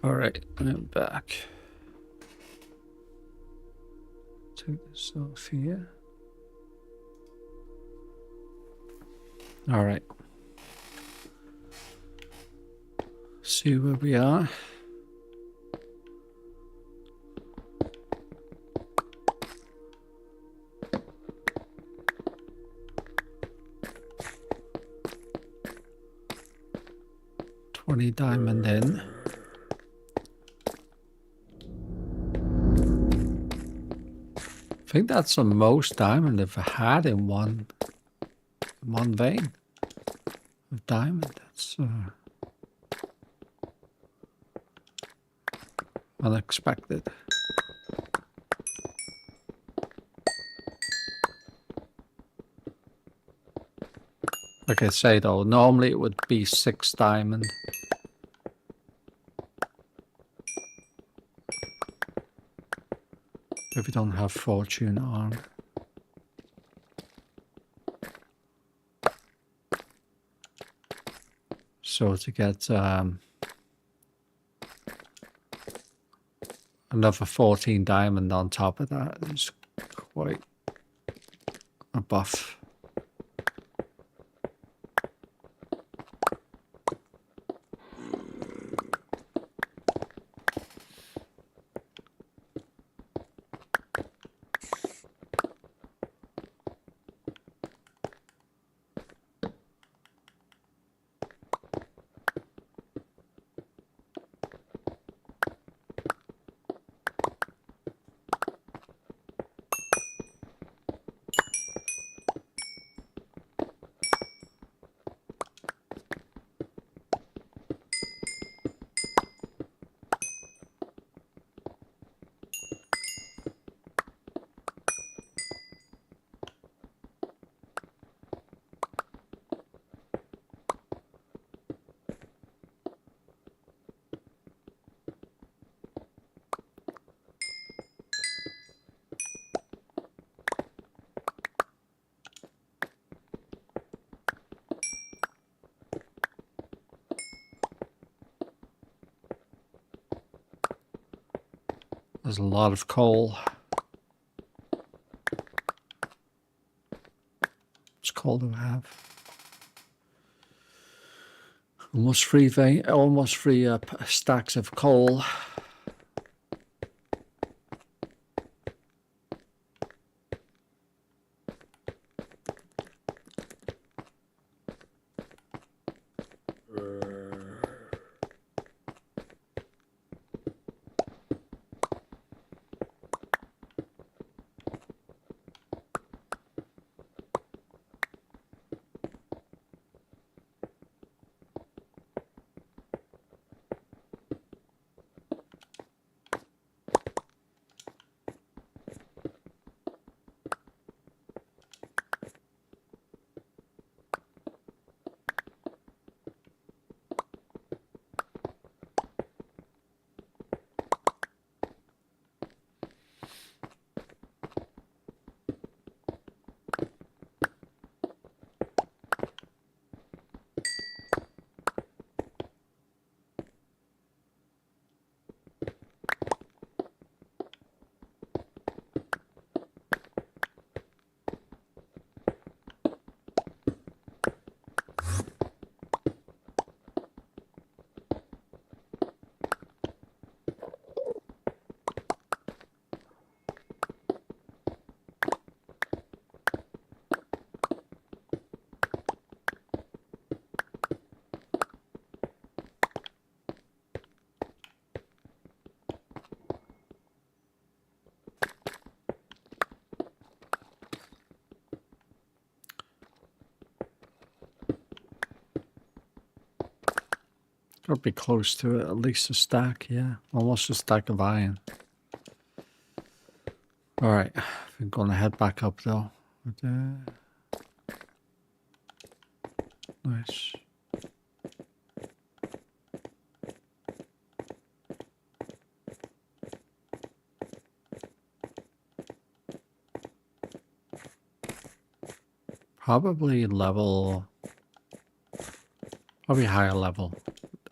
All right, I'm back. Take this off here. All right. See where we are. $20 in. I think that's the most diamond I've had in one vein of diamond. That's unexpected. Like I say though, normally it would be 6 diamond. If you don't have fortune on. So to get another 14 diamond on top of that is quite a buff. There's a lot of coal. What's coal do I have? Almost 3 stacks of coal. Gotta be close to it, at least a stack, yeah. Almost a stack of iron. Alright, we're gonna head back up though. Nice. Probably higher level,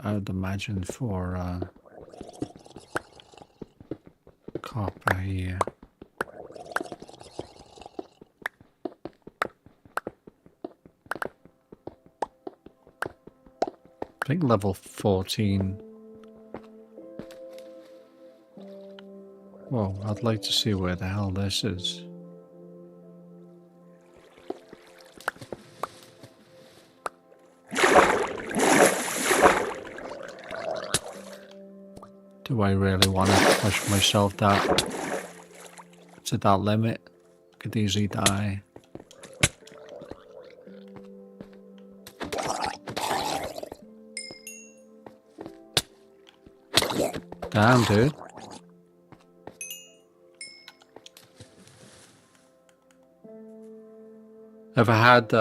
I would imagine, for copper here. I think level 14. Whoa, I'd like to see where the hell this is. Do I really want to push myself to that limit? Could easily die. Damn, dude. Ever had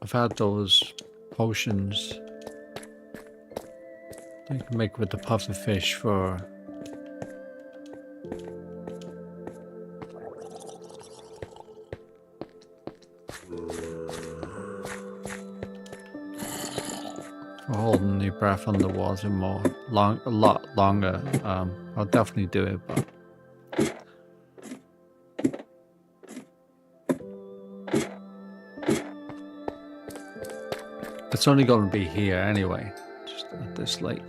I've had those potions that you can make with the puffer fish for holding your breath underwater a lot longer. I'll definitely do it, but it's only going to be here anyway, just at this lake.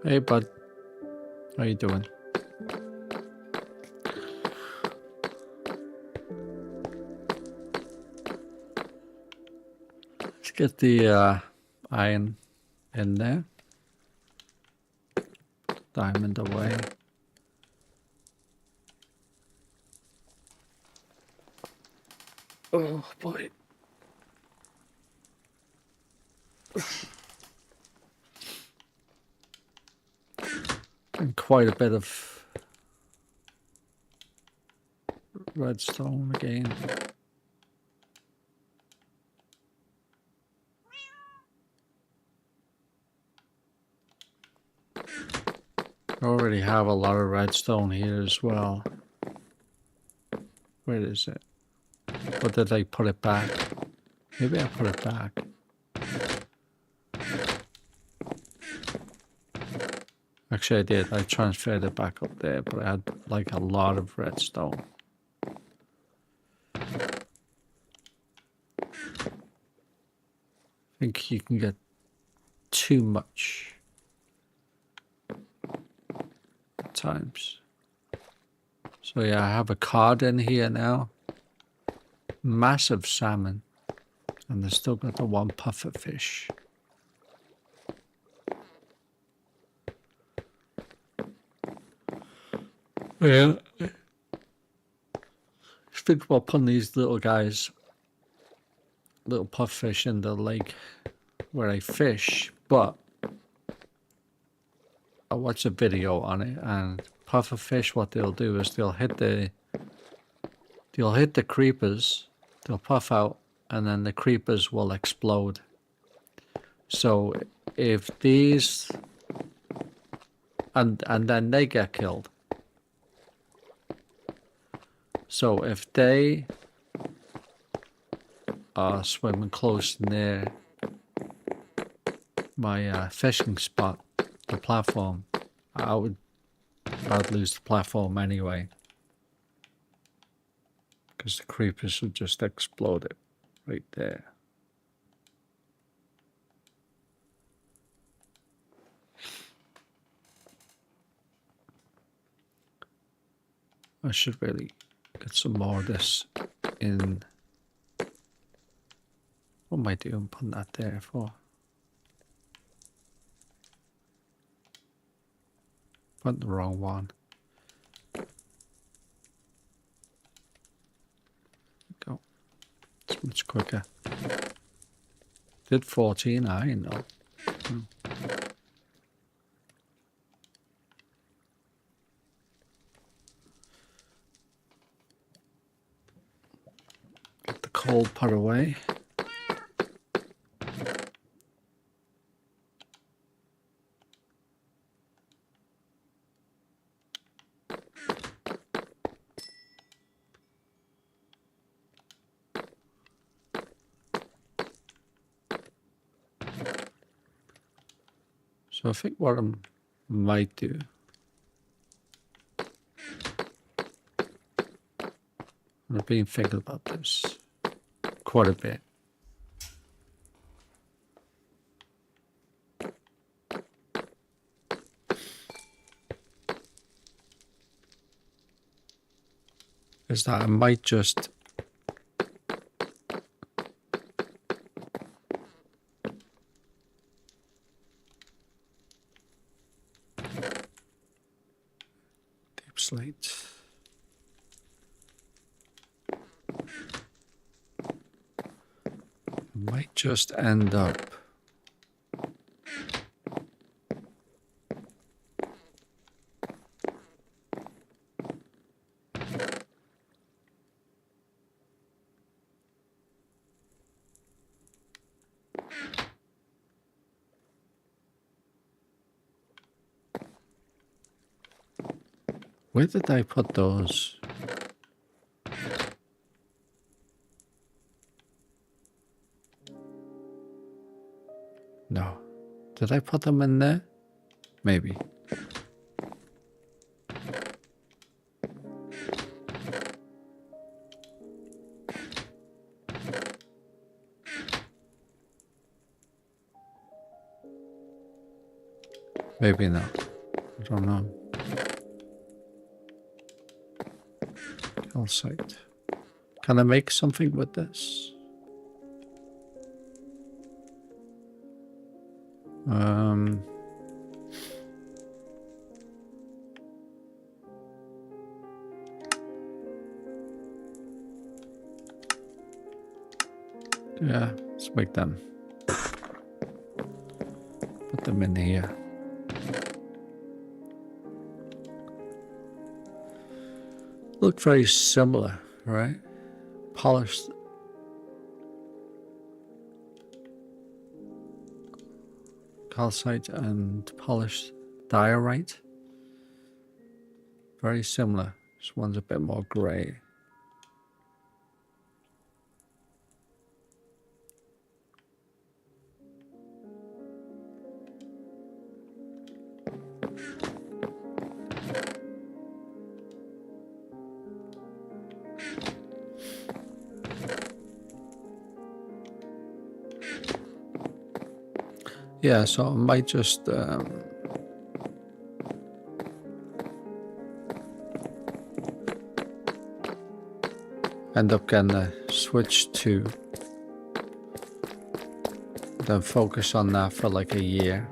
Hey, bud. How you doing? Let's get the iron in there. Diamond away. Oh, boy. And quite a bit of redstone again. I already have a lot of redstone here as well. Where is it? Or did I put it back? Maybe I put it back. Actually, I did. I transferred it back up there, but I had like a lot of redstone. I think you can get too much at times. So yeah, I have a cod in here now. Massive salmon. And they still got the one puffer fish. Yeah. Just think about putting these little guys, little puff fish in the lake where I fish, but I watched a video on it, and puffer fish, what they'll do is they'll hit the creepers, they'll puff out, and then the creepers will explode. So if these, and then they get killed. So if they are swimming close near my fishing spot, the platform, I'd lose the platform anyway, because the creepers would just explode it right there. I should really get some more of this in What am I doing putting that there for? Put the wrong one. Go. It's much quicker. Did 14, I know. Get the cold put away. So I think what I might do, I've been thinking about this quite a bit. Is that I might just deep slate. Might just end up where did I put those? No. Did I put them in there? Maybe. Maybe not. I don't know. Calcite. Can I make something with this? Yeah, let's make them. Put them in here. Look very similar, right? Polished. Calcite and polished diorite. Very similar. This one's a bit more grey. Yeah, so I might just end up getting a switch to, then focus on that for like a year.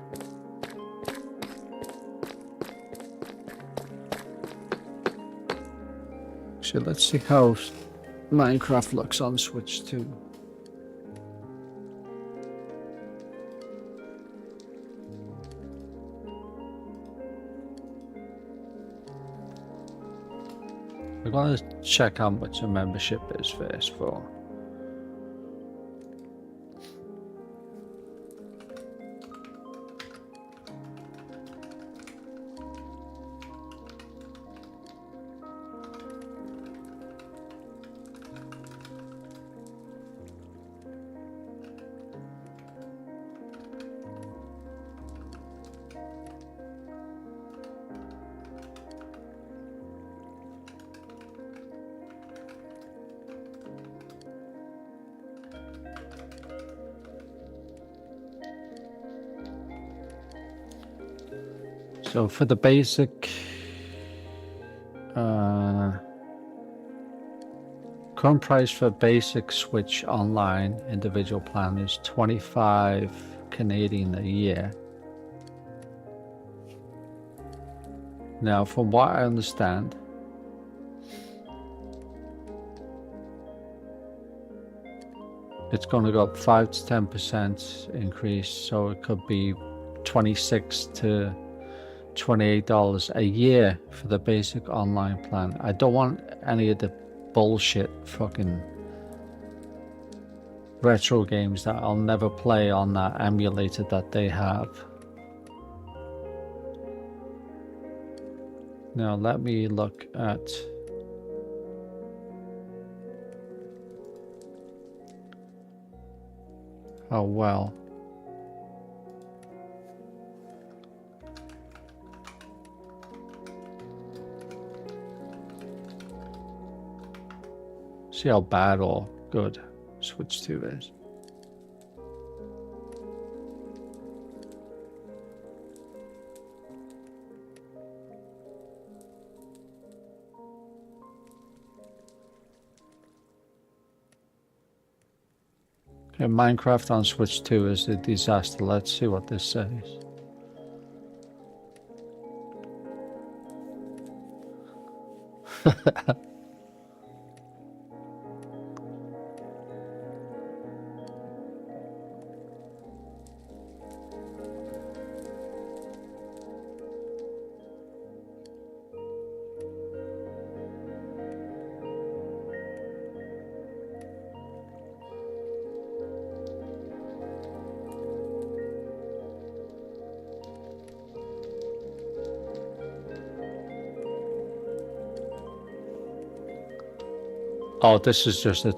So let's see how Minecraft looks on Switch 2. I'm gonna check how much a membership is first for. So for the basic Current price for basic Switch online individual plan is 25 Canadian a year. Now, from what I understand, it's going to go up 5 to 10% increase, so it could be $26 to $28 a year for the basic online plan. I don't want any of the bullshit fucking retro games that I'll never play on that emulator that they have. Now let me look at how well see how bad or good Switch 2 is. Okay, Minecraft on Switch 2 is a disaster. Let's see what this says. Oh, this is just a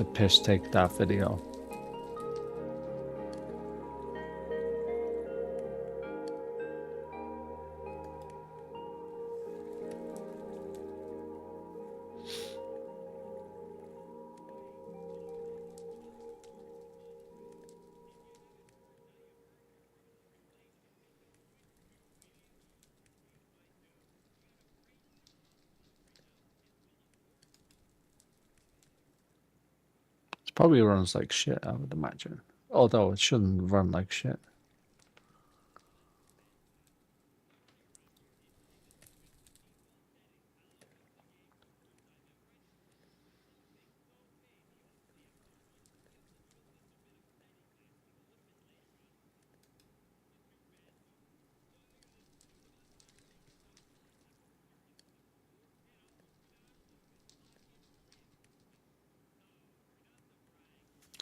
piss take, that video. Probably runs like shit, I would imagine. Although it shouldn't run like shit.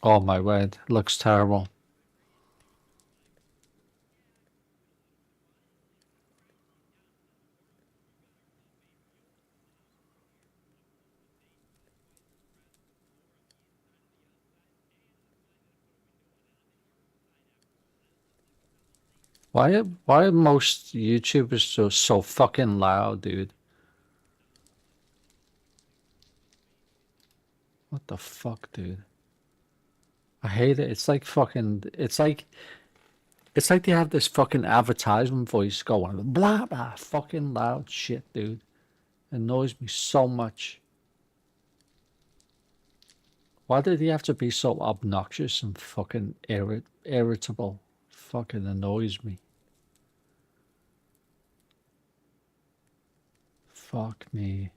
Oh my word, looks terrible. Why are most YouTubers so fucking loud, dude? What the fuck, dude? I hate it. It's like fucking. It's like they have this fucking advertisement voice going blah blah fucking loud shit, dude. It annoys me so much. Why did he have to be so obnoxious and fucking irritable? Fucking annoys me. Fuck me.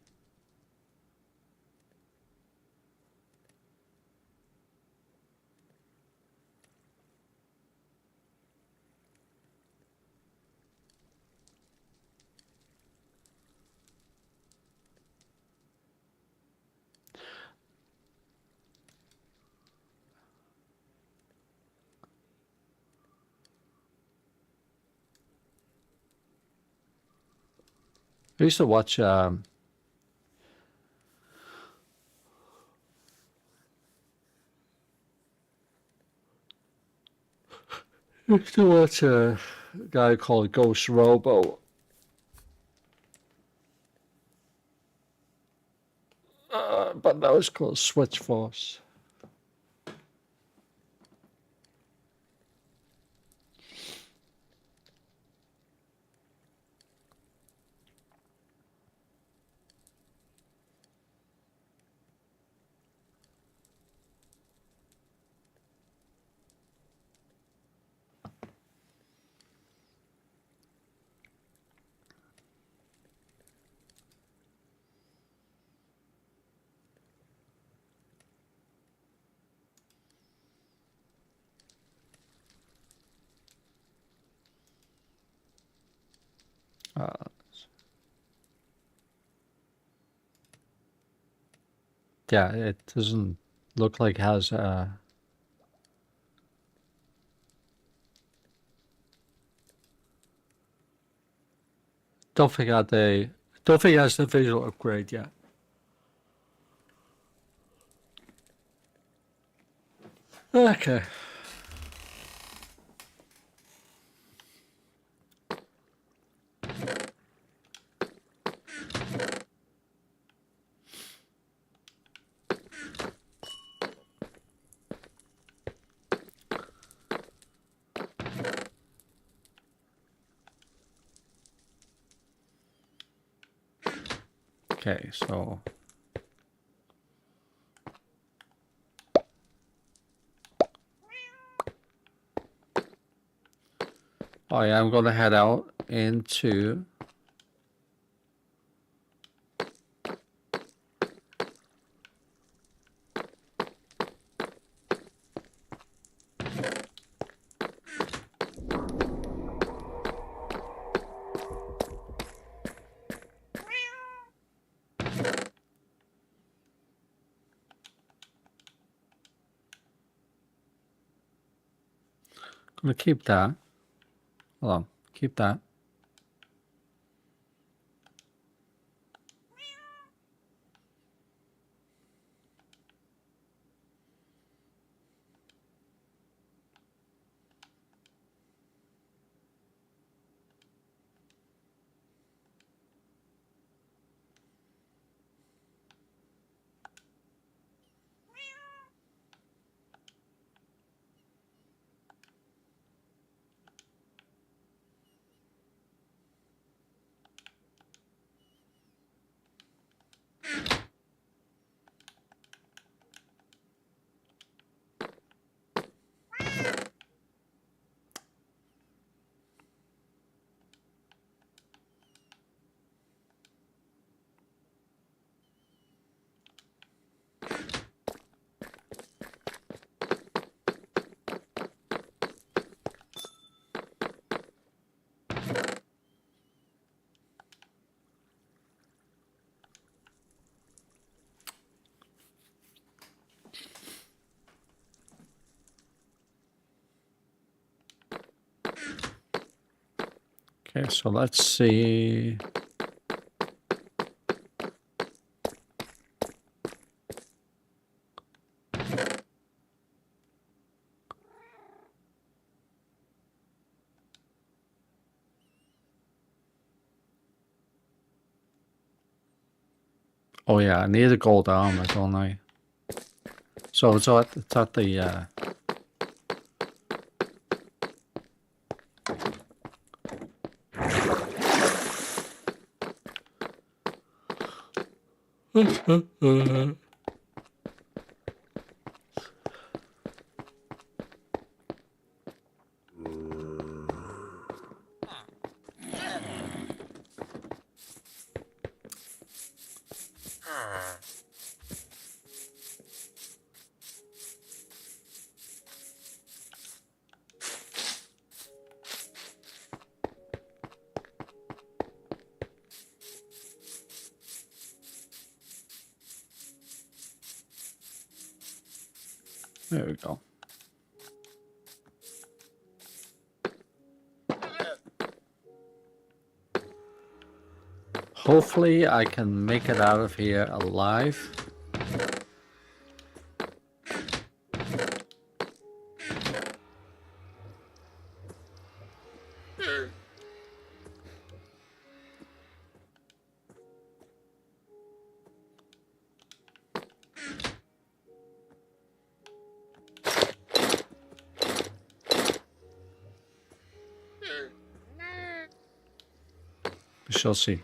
I used to watch I used to watch a guy called Ghost Robo. But that was called Switch Force. Yeah, it doesn't look like it has don't think it has the visual upgrade yet. Okay. Okay, so oh yeah, I'm gonna head out into gonna keep that. Hold on, keep that. Okay, so let's see. Oh yeah, I need a gold armor, don't I? So it's at the there we go. Hopefully I can make it out of here alive. We shall see.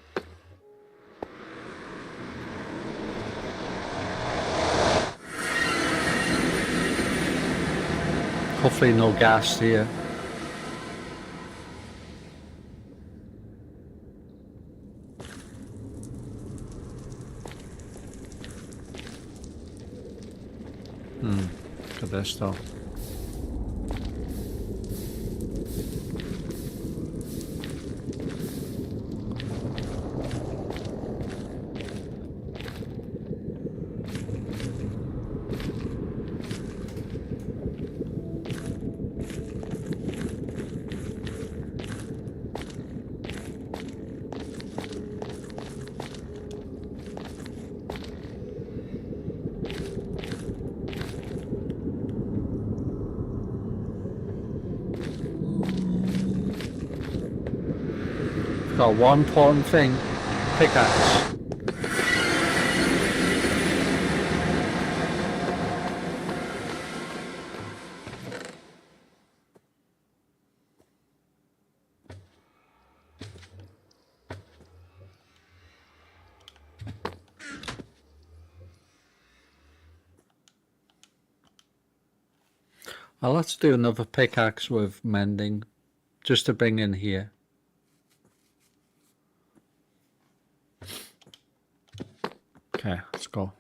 Hopefully no gas here. Look at this though. Got one important thing. Pickaxe. I'll have to do another pickaxe with mending, just to bring in here. Okay, let's go.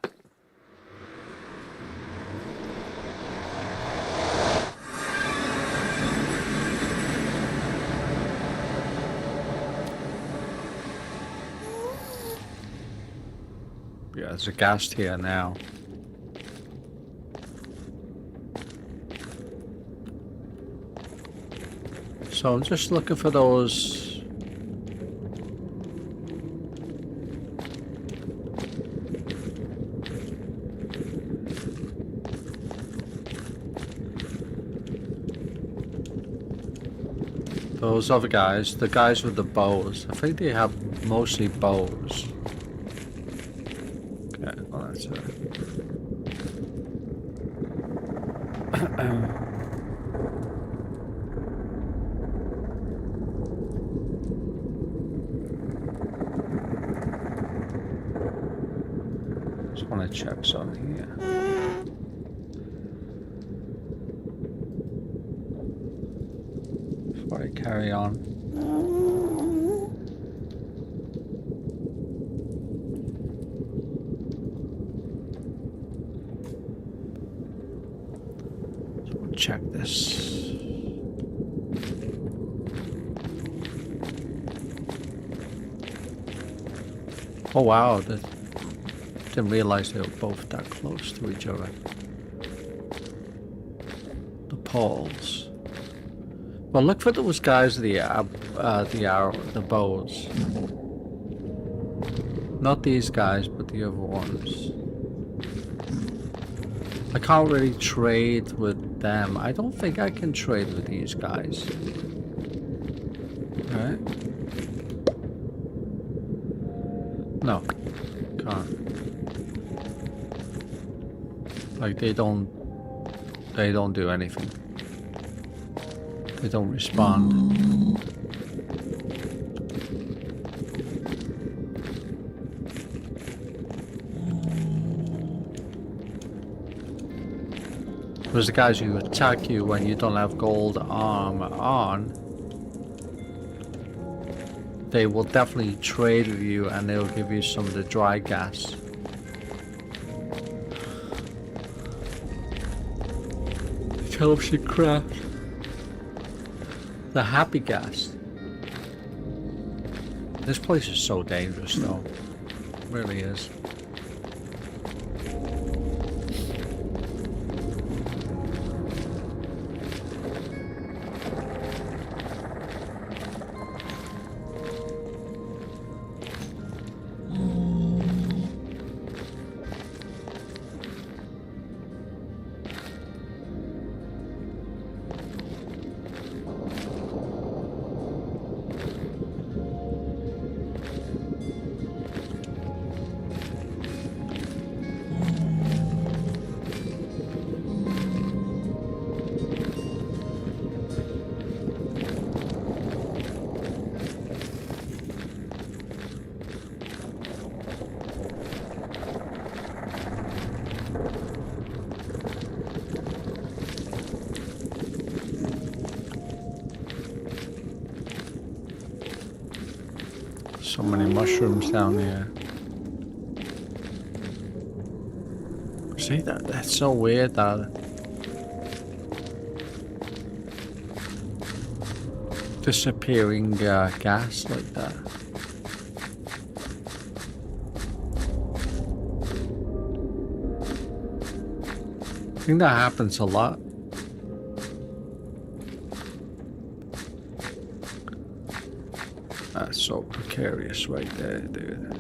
Yeah, there's a ghast here now. So I'm just looking for those. Those other guys, the guys with the bows. I think they have mostly bows. Okay, well that's it. Just want to check something here. Before I carry on. So we'll check this. Oh wow, didn't realize they were both that close to each other. The poles. Well, look for those guys with the arrow, the bows. Not these guys, but the other ones. I can't really trade with them. I don't think I can trade with these guys. Right? No, can't. Like they don't do anything. They don't respond. Because the guys who attack you when you don't have gold armor on, they will definitely trade with you and they'll give you some of the dry gas. It helps you craft the happy gas. This place is so dangerous though. It really is. So many mushrooms down here. See that's so weird that disappearing gas like that. I think that happens a lot. That's so precarious right there, dude.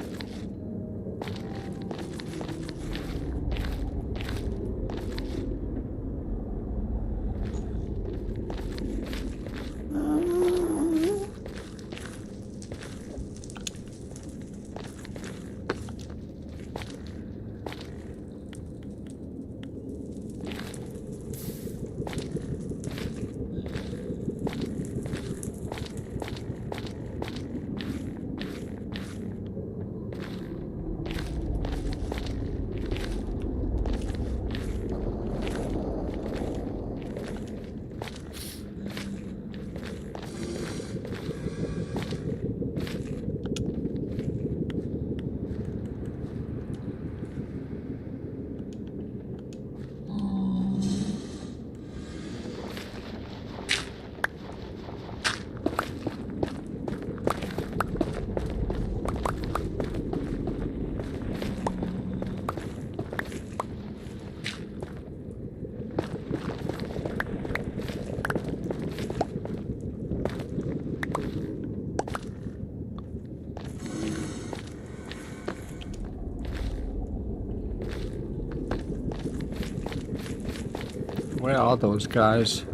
Where are those guys?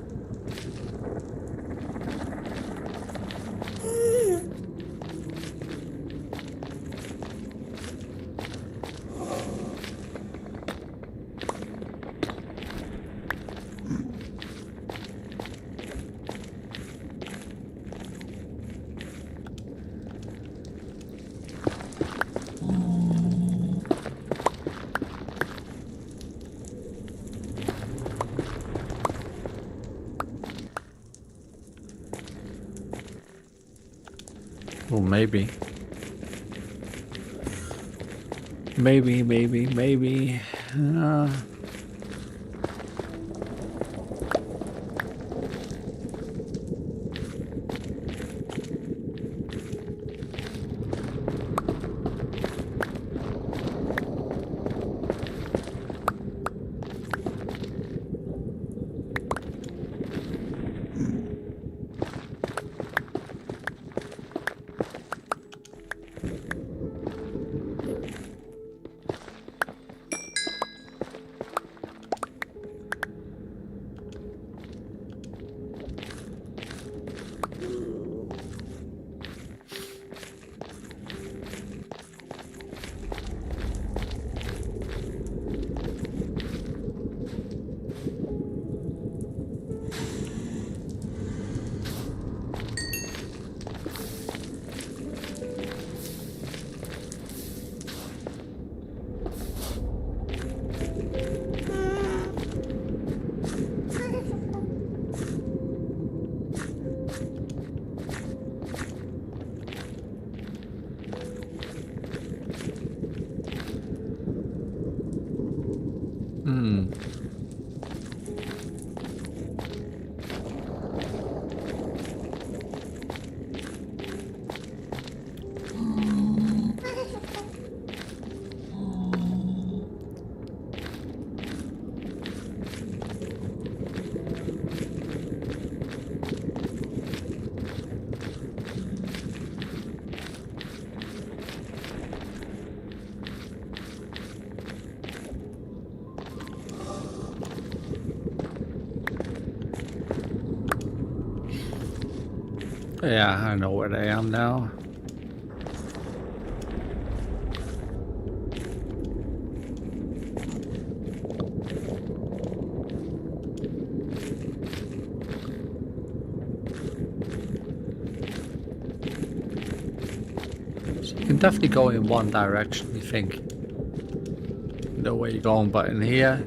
Well, maybe. Maybe. Yeah, I know where I am now. So you can definitely go in one direction, you think. You know where you're going, but in here,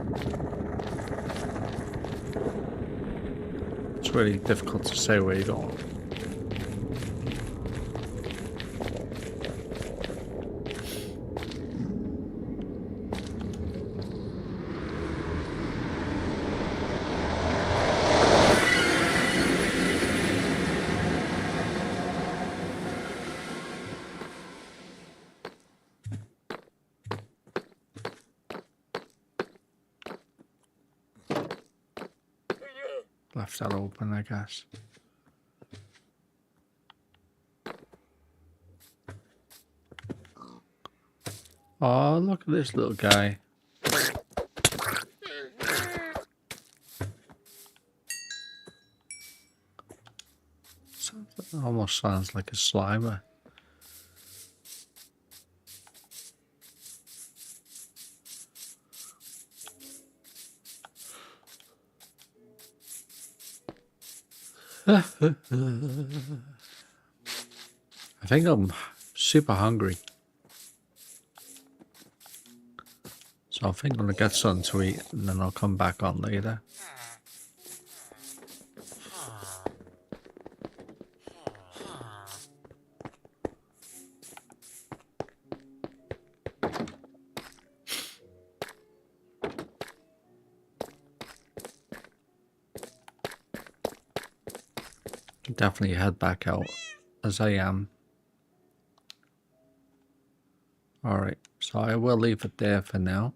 it's really difficult to say where you're going. Left that open, I guess. Oh, look at this little guy. Almost sounds like a slimer. I think I'm super hungry. So I think I'm gonna get something to eat and then I'll come back on later. Definitely head back out as I am. Alright, so I will leave it there for now.